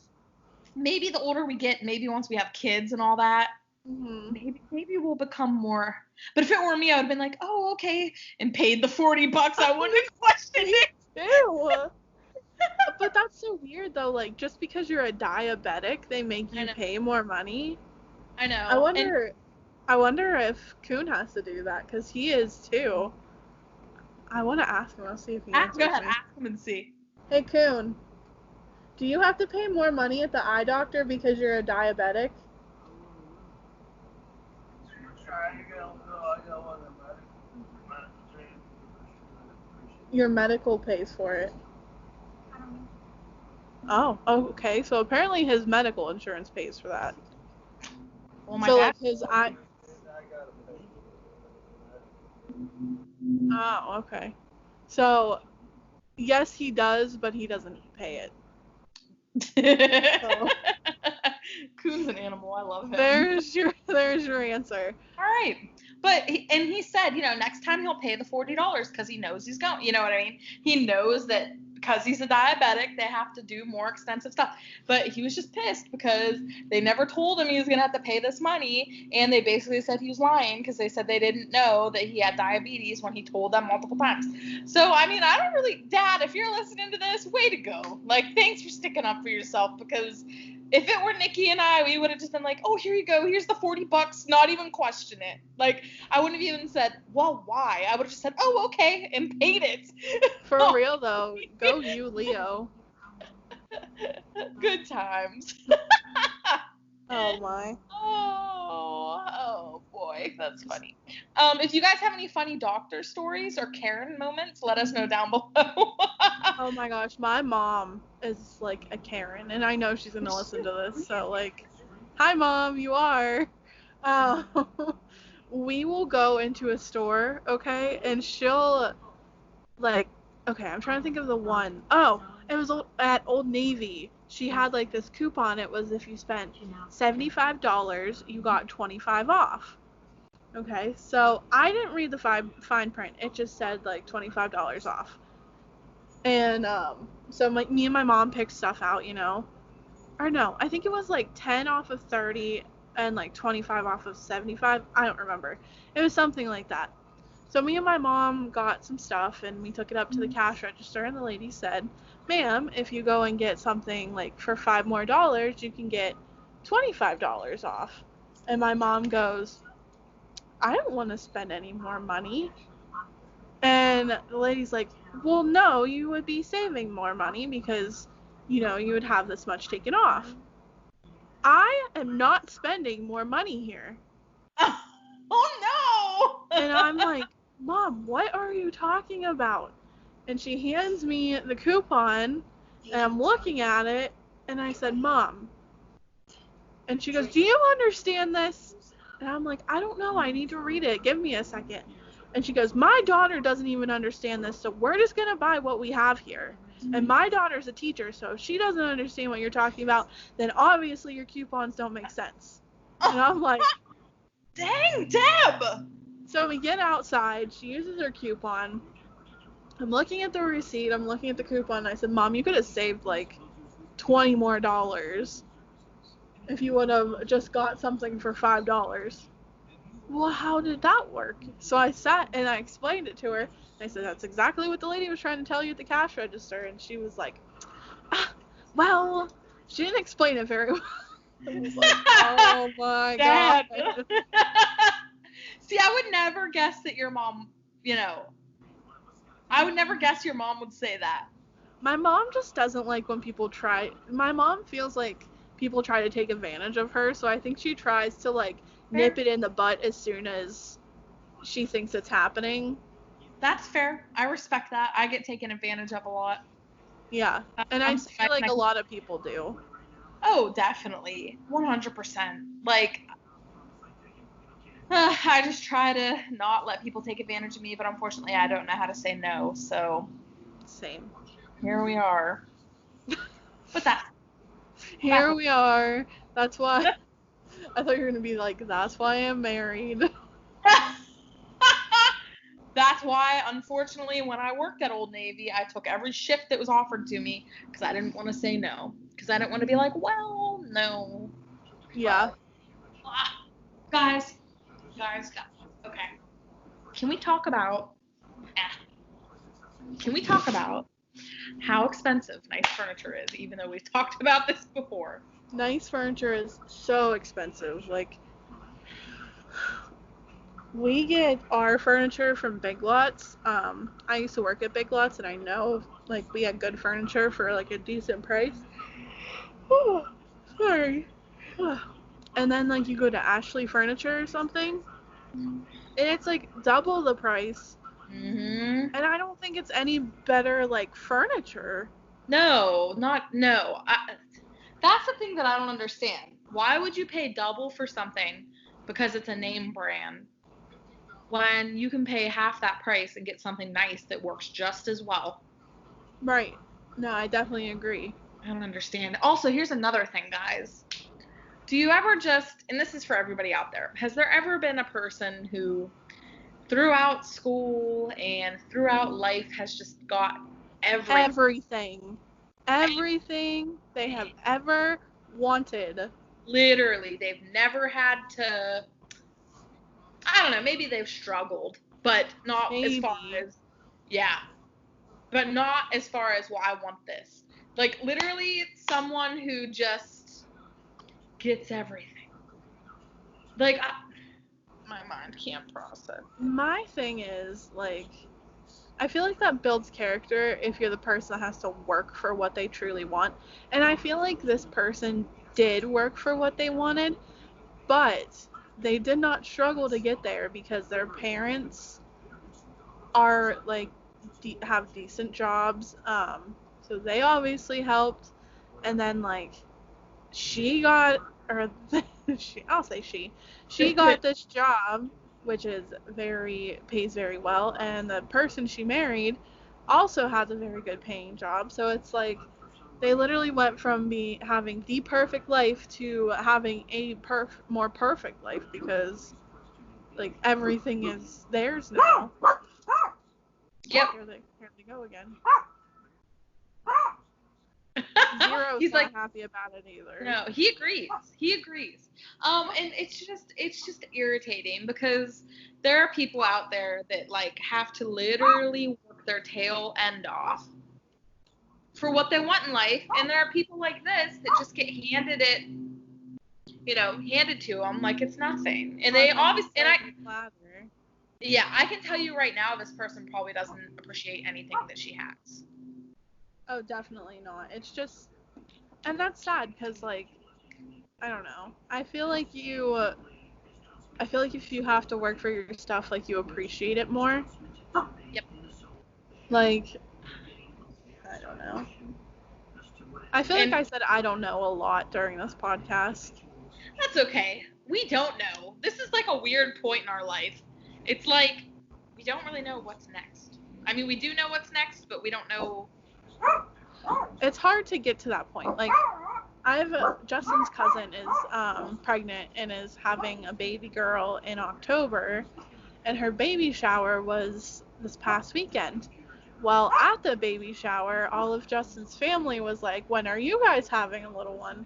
Maybe the older we get, maybe once we have kids and all that, maybe we'll become more. But if it were me, I would have been like, oh, okay, and paid the $40. I wouldn't have questioned it. Ew. But that's so weird though, like just because you're a diabetic, they make you pay more money. I know. I wonder if Kuhn has to do that, because he is too. I want to ask him. I'll see if he answers Go ahead, me. ask him and see. Hey Kuhn, do you have to pay more money at the eye doctor because you're a diabetic? Your medical pays for it. Oh, okay. So apparently his medical insurance pays for that. Well, my so dad. Like his eye. Oh, okay. So, yes, he does, but he doesn't pay it. So. Kuhn's an animal. I love him. There's your answer. All right. But he said, next time he'll pay the $40 because he knows he's going. You know what I mean? He knows that because he's a diabetic, they have to do more extensive stuff. But he was just pissed because they never told him he was going to have to pay this money. And they basically said he was lying because they said they didn't know that he had diabetes when he told them multiple times. So, I mean, I don't really, Dad, if you're listening to this, way to go. Like, thanks for sticking up for yourself, because if it were Nikki and I, we would have just been like, oh, here you go. Here's the $40, not even question it. Like, I wouldn't have even said, well, why? I would have just said, oh, okay, and paid it. For real, though. Go you, Leo. Good times. Oh, my. Oh, boy. That's funny. If you guys have any funny doctor stories or Karen moments, let us know down below. Oh, my gosh. My mom is, like, a Karen, and I know she's going to listen to this, so, like, hi, Mom, you are. We will go into a store, okay, and she'll, like, okay, I'm trying to think of the one. Oh, it was at Old Navy. She had, like, this coupon. It was if you spent $75, you got 25 off. Okay, so I didn't read the fine print. It just said, like, $25 off. And, so me and my mom picked stuff out, Or no, I think it was, like, 10 off of 30 and, like, 25 off of 75. I don't remember. It was something like that. So me and my mom got some stuff, and we took it up to the cash register, and the lady said, ma'am, if you go and get something, like, for $5 more, you can get $25 off. And my mom goes, I don't want to spend any more money. And the lady's like, well, no, you would be saving more money because, you would have this much taken off. I am not spending more money here. Oh, no! And I'm like, Mom, what are you talking about? And she hands me the coupon, and I'm looking at it, and I said, Mom. And she goes, do you understand this? And I'm like, I don't know. I need to read it. Give me a second. And she goes, my daughter doesn't even understand this, so we're just going to buy what we have here. And my daughter's a teacher, so if she doesn't understand what you're talking about, then obviously your coupons don't make sense. And I'm like, dang, Deb! So we get outside. She uses her coupon. I'm looking at the receipt. I'm looking at the coupon. And I said, Mom, you could have saved like $20 more if you would have just got something for $5. Well, how did that work? So I sat and I explained it to her. I said, that's exactly what the lady was trying to tell you at the cash register. And she was like, well, she didn't explain it very well. I was like, oh my God. See, I would never guess that your mom, I would never guess your mom would say that. My mom just doesn't like when people try. My mom feels like people try to take advantage of her, so I think she tries to, like, nip it in the butt as soon as she thinks it's happening. That's fair. I respect that. I get taken advantage of a lot. Yeah, and I feel like a lot of people do. Oh, definitely. 100%. Like, I just try to not let people take advantage of me, but unfortunately I don't know how to say no, so. Same. Here we are. But Here we are. That's why. I thought you were going to be like, that's why I'm married. That's why, unfortunately, when I worked at Old Navy, I took every shift that was offered to me because I didn't want to say no. Because I didn't want to be like, well, no. Yeah. Guys. Okay. Can we talk about how expensive nice furniture is, even though we've talked about this before? Nice furniture is so expensive. Like, we get our furniture from Big Lots. I used to work at Big Lots, and I know, like, we had good furniture for, like, a decent price. Oh, sorry. And then, like, you go to Ashley Furniture or something, and it's, like, double the price. Mm-hmm. And I don't think it's any better, like, furniture. No. That's the thing that I don't understand. Why would you pay double for something because it's a name brand when you can pay half that price and get something nice that works just as well? Right. No, I definitely agree. I don't understand. Also, here's another thing, guys. Do you ever and this is for everybody out there, has there ever been a person who throughout school and throughout life has just got everything they have ever wanted? Literally, they've never had to, I don't know, maybe they've struggled, but not as far as, but not as far as, well, I want this. Like, literally, someone who just gets everything. Like, my mind can't process. My thing is, like, I feel like that builds character if you're the person that has to work for what they truly want. And I feel like this person did work for what they wanted, but they did not struggle to get there because their parents are, like, have decent jobs. So they obviously helped. And then, like, she got, or I'll say she got this job, which pays very well, and the person she married also has a very good paying job. So it's like they literally went from having the perfect life to having a more perfect life because, like, everything is theirs now. Yep. Here they go again. Zero's not happy about it either. No, he agrees. And it's just irritating because there are people out there that, like, have to literally work their tail end off for what they want in life, and there are people like this that just get handed to them like it's nothing. And they obviously, I can tell you right now, this person probably doesn't appreciate anything that she has. Oh, definitely not. It's just, and that's sad because, like, I don't know. I feel like if you have to work for your stuff, like, you appreciate it more. Yep. Like, I don't know. I feel like I said I don't know a lot during this podcast. That's okay. We don't know. This is like a weird point in our life. It's like we don't really know what's next. I mean, we do know what's next, but we don't know. It's hard to get to that point. Like, Justin's cousin is pregnant and is having a baby girl in October, and her baby shower was this past weekend. Well, at the baby shower, all of Justin's family was like, when are you guys having a little one?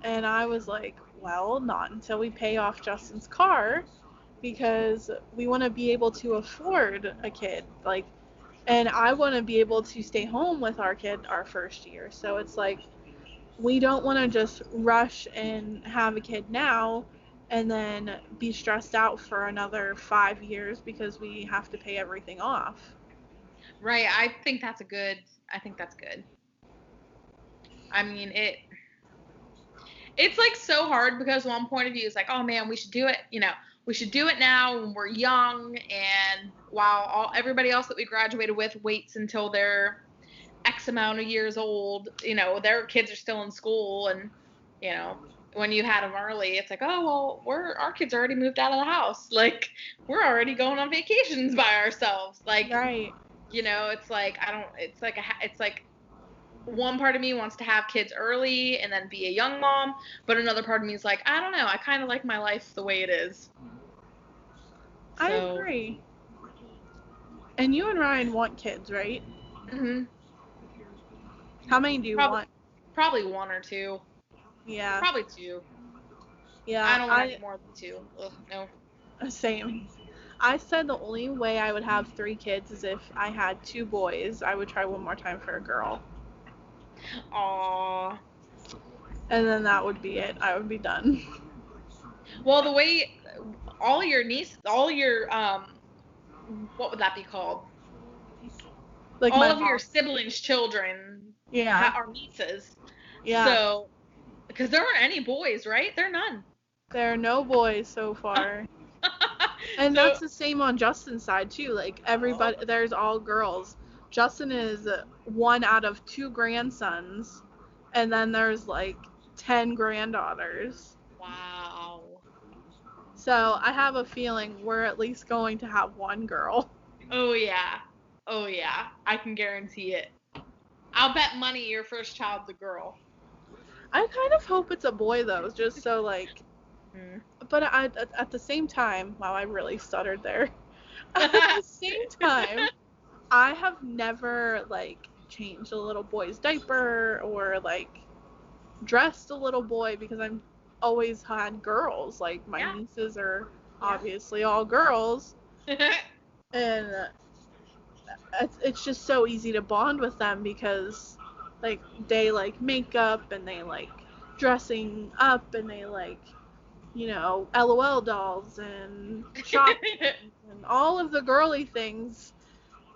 And I was like, well, not until we pay off Justin's car, because we want to be able to afford a kid. Like, and I want to be able to stay home with our kid our first year. So it's like, we don't want to just rush and have a kid now and then be stressed out for another 5 years because we have to pay everything off. Right. I think that's good. I mean, it's like so hard because one point of view is like, oh man, we should do it. We should do it now when we're young, and while everybody else that we graduated with waits until they're X amount of years old, their kids are still in school, and, when you had them early, it's like, oh, well, our kids already moved out of the house. Like, we're already going on vacations by ourselves. Like, Right. It's like, it's like one part of me wants to have kids early and then be a young mom, but another part of me is like, I don't know, I kind of like my life the way it is. I agree. And you and Ryan want kids, right? Mm-hmm. How many do you want? Probably 1 or 2. Yeah. Probably 2. Yeah. I don't want any more than 2. Ugh, no. Same. I said the only way I would have 3 kids is if I had 2 boys. I would try one more time for a girl. Aww. And then that would be it. I would be done. Well, the way all your what would that be called? Like all of your siblings' children are nieces. Yeah. So, because there aren't any boys, right? There are none. There are no boys so far. And that's the same on Justin's side too. Like everybody, there's all girls. Justin is 1 out of 2 grandsons, and then there's like 10 granddaughters. Wow. So I have a feeling we're at least going to have 1 girl. Oh yeah. I can guarantee it. I'll bet money your first child's a girl. I kind of hope it's a boy though, just so like. But at the same time, wow, I really stuttered there. At the same time, I have never like changed a little boy's diaper or like dressed a little boy because I'm always had girls. Like my nieces are obviously all girls, and it's just so easy to bond with them because like they like makeup and they like dressing up and they like LOL dolls and shopping and all of the girly things.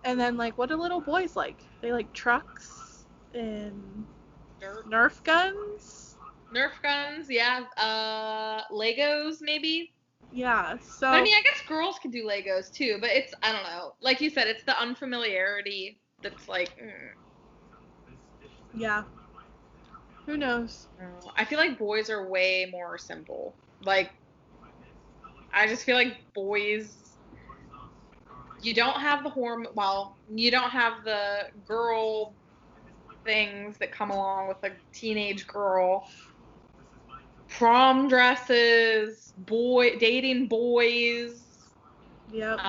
And then like what do little boys like? They like trucks and Nerf guns. Nerf guns, yeah. Legos maybe. Yeah, so. But I mean, I guess girls can do Legos too, but it's, I don't know. Like you said, it's the unfamiliarity that's like. Yeah. Who knows? I feel like boys are way more simple. Like, I just feel like boys, you don't have you don't have the girl things that come along with a teenage girl. Prom dresses, dating boys. Yep.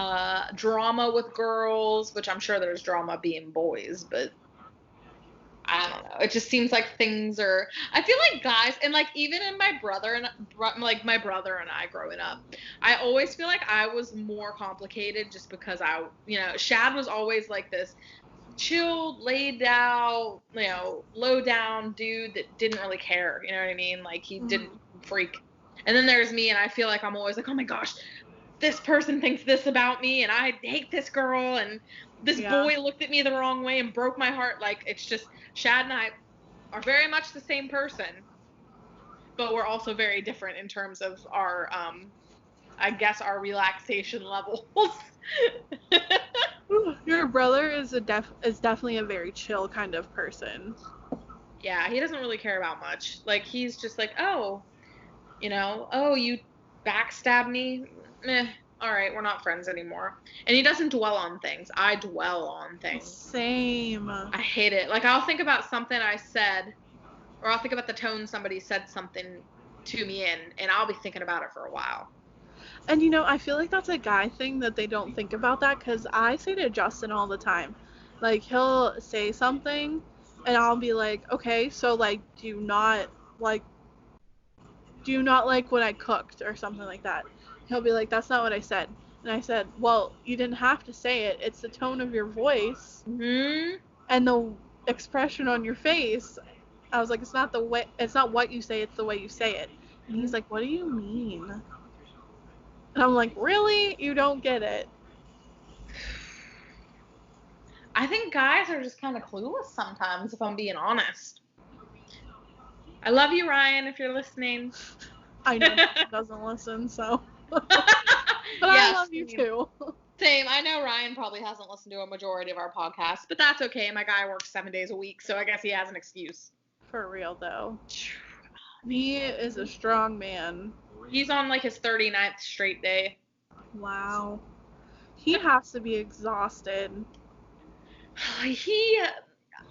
Drama with girls, which I'm sure there's drama being boys, but I don't know. It just seems like things are. I feel like guys, and like even in my brother and I growing up, I always feel like I was more complicated just because Shad was always like this chilled, laid down, low down dude that didn't really care. You know what I mean? Like he didn't freak. And then there's me, and I feel like I'm always like, oh my gosh, this person thinks this about me, and I hate this girl, and this boy looked at me the wrong way and broke my heart. Like, it's just, Shad and I are very much the same person, but we're also very different in terms of our, I guess, our relaxation levels. Your brother is definitely a very chill kind of person. Yeah, he doesn't really care about much. Like, he's just like, you backstab me? Meh. All right, we're not friends anymore. And he doesn't dwell on things. I dwell on things. Same. I hate it. Like, I'll think about something I said, or I'll think about the tone somebody said something to me in, and I'll be thinking about it for a while. And I feel like that's a guy thing that they don't think about that, because I say to Justin all the time, like, he'll say something, and I'll be like, okay, so, like, do you not like when I cooked or something like that? He'll be like, that's not what I said. And I said, well, you didn't have to say it. It's the tone of your voice and the expression on your face. I was like, it's not what you say, it's the way you say it. And he's like, what do you mean? And I'm like, really? You don't get it? I think guys are just kind of clueless sometimes, if I'm being honest. I love you, Ryan, if you're listening. I know he doesn't listen, so. But I love you too. Same. I know Ryan probably hasn't listened to a majority of our podcasts, but that's okay. My guy works 7 days a week, so I guess he has an excuse. For real, though. He is a strong man. He's on like his 39th straight day. Wow. He has to be exhausted.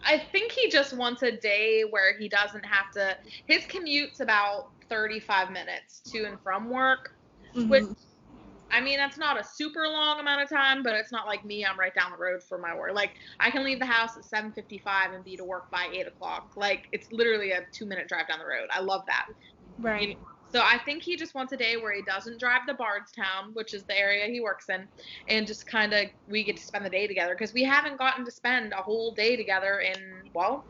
I think he just wants a day where he doesn't have to. His commute's about 35 minutes to and from work, which, I mean, that's not a super long amount of time, but it's not like me. I'm right down the road for my work. Like, I can leave the house at 7:55 and be to work by 8 o'clock. Like, it's literally a 2-minute drive down the road. I love that. Right. So I think he just wants a day where he doesn't drive to Bardstown, which is the area he works in, and just kind of we get to spend the day together, because we haven't gotten to spend a whole day together in, well,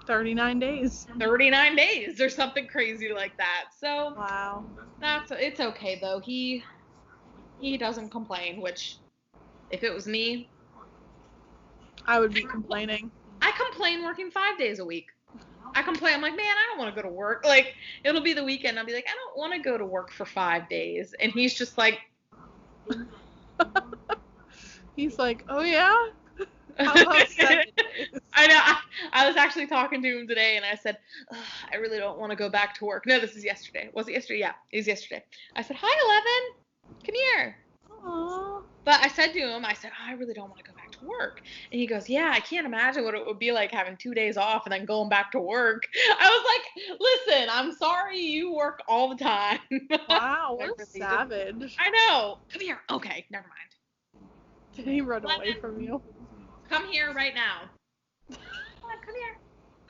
39 days. 39 days or something crazy like that. So Wow. it's okay though. He doesn't complain, which if it was me, I would be complaining. I complain working 5 days a week. I complain. I'm like, man, I don't want to go to work. Like, it'll be the weekend. I'll be like, I don't want to go to work for 5 days. And he's just like, He's like, oh yeah? How about 7 days? I know. I was actually talking to him today, and I said, I really don't want to go back to work. No, this is yesterday. Was it yesterday? Yeah, it was yesterday. I said, hi, Eleven. Come here. Aww. But I said to him, I really don't want to go back to work. And he goes, yeah, I can't imagine what it would be like having 2 days off and then going back to work. I was like, listen, I'm sorry you work all the time. Wow, what a savage. I know. Come here. Okay, never mind. Did he run away from you? Come here right now. Come here.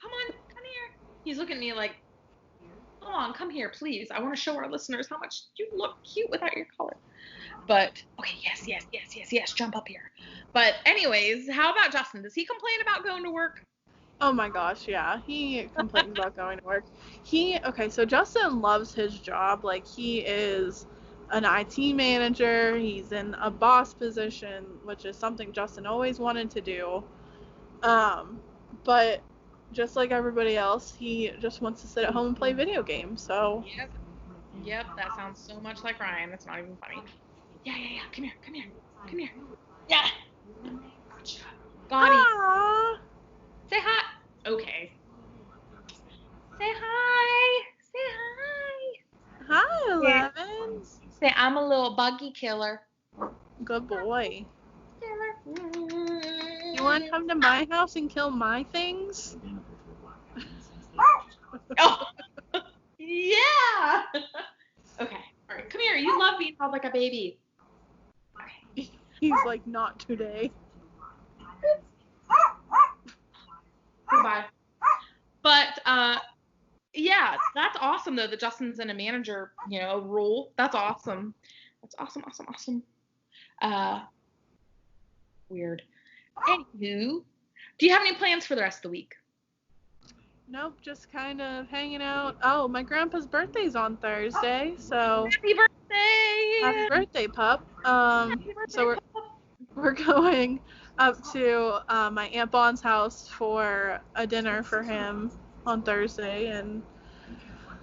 Come on, come here. He's looking at me like, come on, come here, please. I want to show our listeners how much you look cute without your collar. But, okay, yes, jump up here. But anyways, how about Justin? Does he complain about going to work? Oh my gosh, yeah. He complains about going to work. So Justin loves his job. Like, he is an IT manager. He's in a boss position, which is something Justin always wanted to do. But just like everybody else, he just wants to sit at home and play video games, so. Yep, that sounds so much like Ryan. It's not even funny. Yeah. Come here. Yeah. Got it. Say hi. Okay. Say hi. Hi, Eleven. Say, I'm a little buggy killer. Good boy. You want to come to my house and kill my things? Oh. Yeah. Okay. All right. Come here. You love being held like a baby. Okay. He's like, not today. Goodbye. But yeah, that's awesome though that Justin's in a manager, role. That's awesome. That's awesome. Weird. Anywho, do you have any plans for the rest of the week? Nope, just kind of hanging out. Oh, my grandpa's birthday's on Thursday, so Happy birthday! happy birthday, pup. Happy birthday, So we're going up to my Aunt Bon's house for a dinner for him on Thursday, and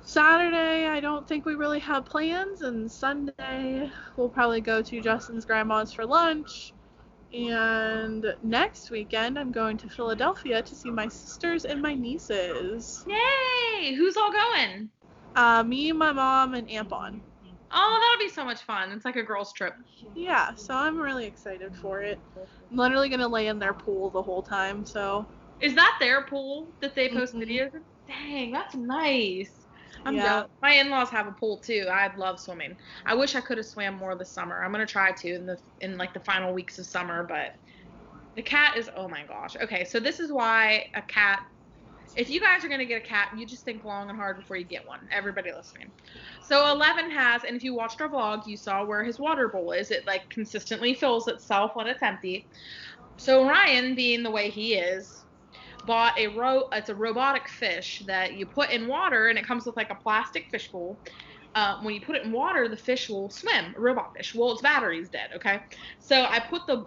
Saturday I don't think we really have plans, and Sunday we'll probably go to Justin's grandma's for lunch, and next weekend I'm going to Philadelphia to see my sisters and my nieces. Yay! Who's all going? Me, my mom, and Aunt Bon. Oh, that'll be so much fun. It's like a girls' trip. Yeah, so I'm really excited for it. I'm literally going to lay in their pool the whole time, so. Is that their pool that they post Mhm. videos in? Dang, that's nice. I'm Yeah. jealous. My in-laws have a pool too. I love swimming. I wish I could have swam more this summer. I'm gonna try to in the final weeks of summer, but the cat is, oh my gosh. Okay, so this is why a cat. If you guys are gonna get a cat, you just think long and hard before you get one. Everybody listening. So 11 has, and if you watched our vlog, you saw where his water bowl is. It like consistently fills itself when it's empty. So Ryan, being the way he is, bought it's a robotic fish that you put in water, and it comes with like a plastic fish bowl. When you put it in water, the fish will swim, a robot fish. Well, its battery's dead, okay? So I put the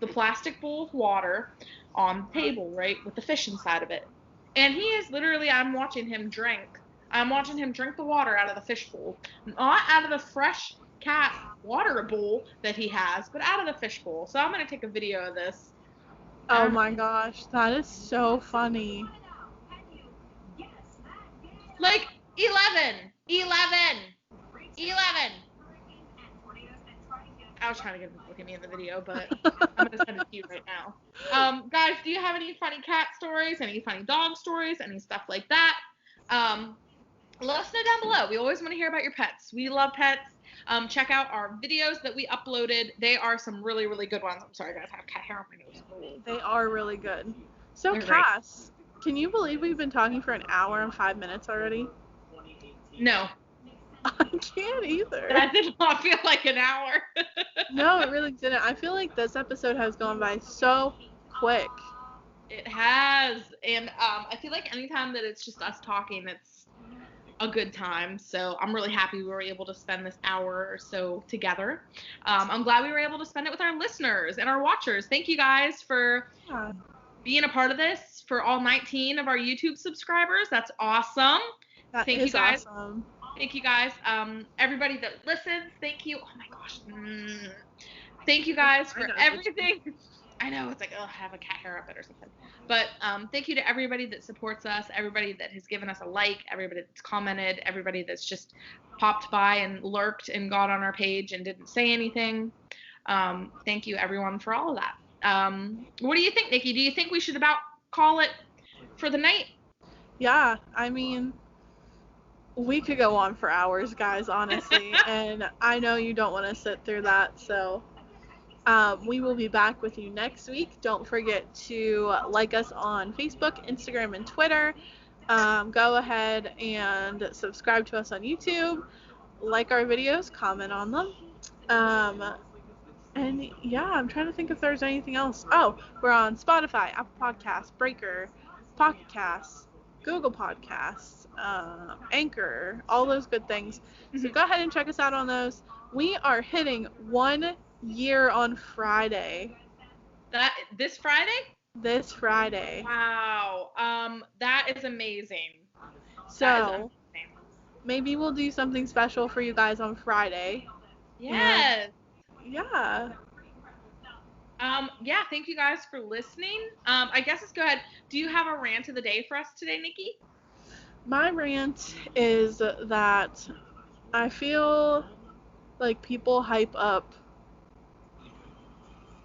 plastic bowl of water on the table, right, with the fish inside of it. And he is literally, I'm watching him drink the water out of the fish bowl. Not out of the fresh cat water bowl that he has, but out of the fish bowl. So I'm going to take a video of this. Oh my gosh, that is so funny. Like, 11. I was trying to get him to look at me in the video, but I'm going to send it to you right now. Guys, do you have any funny cat stories, any funny dog stories, any stuff like that? Let us know down below. We always want to hear about your pets. We love pets. Check out our videos that we uploaded. They are some really, really good ones. I'm sorry, guys. I have cat hair on my nose. They are really good. So, They're Cass, can you believe we've been talking for an hour and 5 minutes already? No. I can't either. That did not feel like an hour. No, it really didn't. I feel like this episode has gone by so quick. It has. And I feel like anytime that it's just us talking, it's a good time. So I'm really happy we were able to spend this hour or so together. I'm glad we were able to spend it with our listeners and our watchers. Thank you guys for being a part of this. For all 19 of our YouTube subscribers, that's awesome. Thank you guys. Awesome. Thank you guys. Everybody that listens, thank you. Oh my gosh. Thank you guys for everything. I know, it's like, oh, I have a cat hair up it or something. But thank you to everybody that supports us, everybody that has given us a like, everybody that's commented, everybody that's just popped by and lurked and got on our page and didn't say anything. Thank you, everyone, for all of that. What do you think, Nikki? Do you think we should about call it for the night? Yeah, I mean, we could go on for hours, guys, honestly. And I know you don't want to sit through that, so we will be back with you next week. Don't forget to like us on Facebook, Instagram, and Twitter. Go ahead and subscribe to us on YouTube. Like our videos, comment on them. And yeah, I'm trying to think if there's anything else. Oh, we're on Spotify, Apple Podcasts, Breaker, Pocket Casts, Google Podcasts, Anchor, all those good things. So go ahead and check us out on those. We are hitting 1 year on Friday. This Friday? This Friday. Wow. That is amazing. So maybe we'll do something special for you guys on Friday. Yes. Yeah. Yeah, thank you guys for listening. I guess let's go ahead. Do you have a rant of the day for us today, Nikki? My rant is that I feel like people hype up.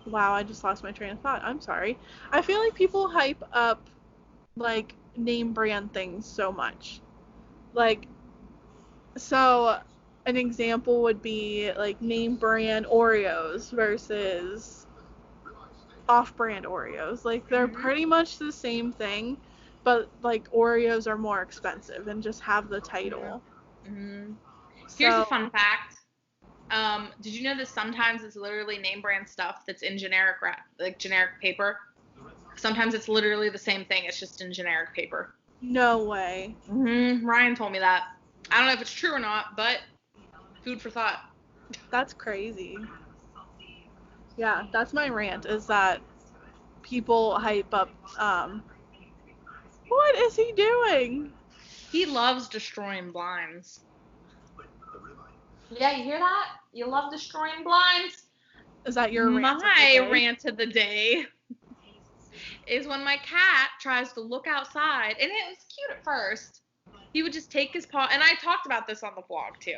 Wow, I just lost my train of thought. I'm sorry. I feel like people hype up, like, name brand things so much. Like, so an example would be, like, name brand Oreos versus off-brand Oreos. Like, they're pretty much the same thing, but, like, Oreos are more expensive and just have the title. Here's a fun fact. Did you know that sometimes it's literally name brand stuff that's in generic paper? Sometimes it's literally the same thing. It's just in generic paper. No way. Ryan told me that. I don't know if it's true or not, but food for thought. That's crazy. Yeah, that's my rant, is that people hype up, what is he doing? He loves destroying blinds. Yeah, you hear that? You love destroying blinds? Is that your rant? My rant of the day is when my cat tries to look outside, and it was cute at first. He would just take his paw, and I talked about this on the vlog too.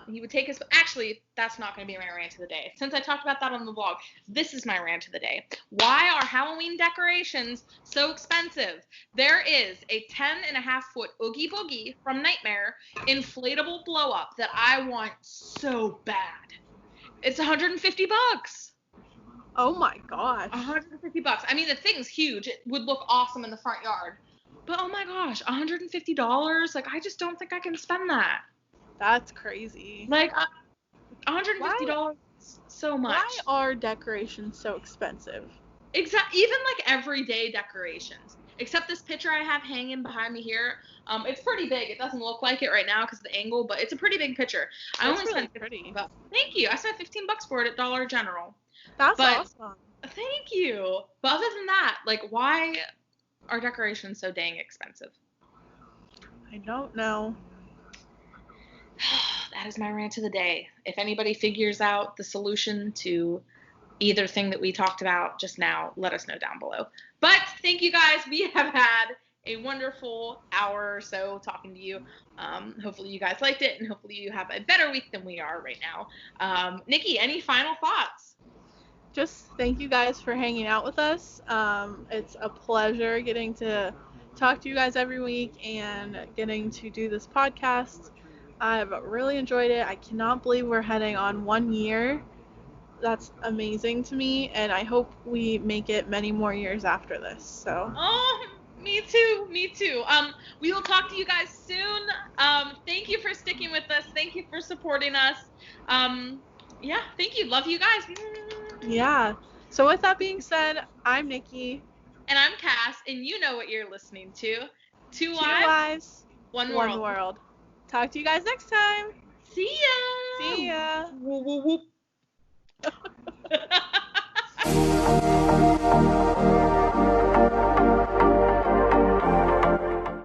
He would take his, actually, that's not going to be my rant of the day. Since I talked about that on the vlog, this is my rant of the day. Why are Halloween decorations so expensive? There is a 10.5-foot Oogie Boogie from Nightmare inflatable blow up that I want so bad. It's $150. Oh my gosh. $150. I mean, the thing's huge. It would look awesome in the front yard. But oh my gosh, $150? Like, I just don't think I can spend that. That's crazy. Like, $150 so much. Why are decorations so expensive? Even like everyday decorations. Except this picture I have hanging behind me here. It's pretty big. It doesn't look like it right now because of the angle, but it's a pretty big picture. I only spent $15. Thank you. I spent $15 for it at Dollar General. That's awesome. Thank you. But other than that, like, why are decorations so dang expensive? I don't know. that is my rant of the day. If anybody figures out the solution to either thing that we talked about just now, let us know down below. But thank you guys. We have had a wonderful hour or so talking to you. Hopefully you guys liked it, and hopefully you have a better week than we are right now. Nikki, any final thoughts? Just thank you guys for hanging out with us. It's a pleasure getting to talk to you guys every week and getting to do this podcast. I've really enjoyed it. I cannot believe we're heading on 1 year. That's amazing to me, and I hope we make it many more years after this. So. Oh, me too. We will talk to you guys soon. Thank you for sticking with us. Thank you for supporting us. Yeah, thank you. Love you guys. Yeah. So with that being said, I'm Nikki. And I'm Cass, and you know what you're listening to. Two Wives, One World. Talk to you guys next time. See ya. See ya. Whoop, whoop, whoop.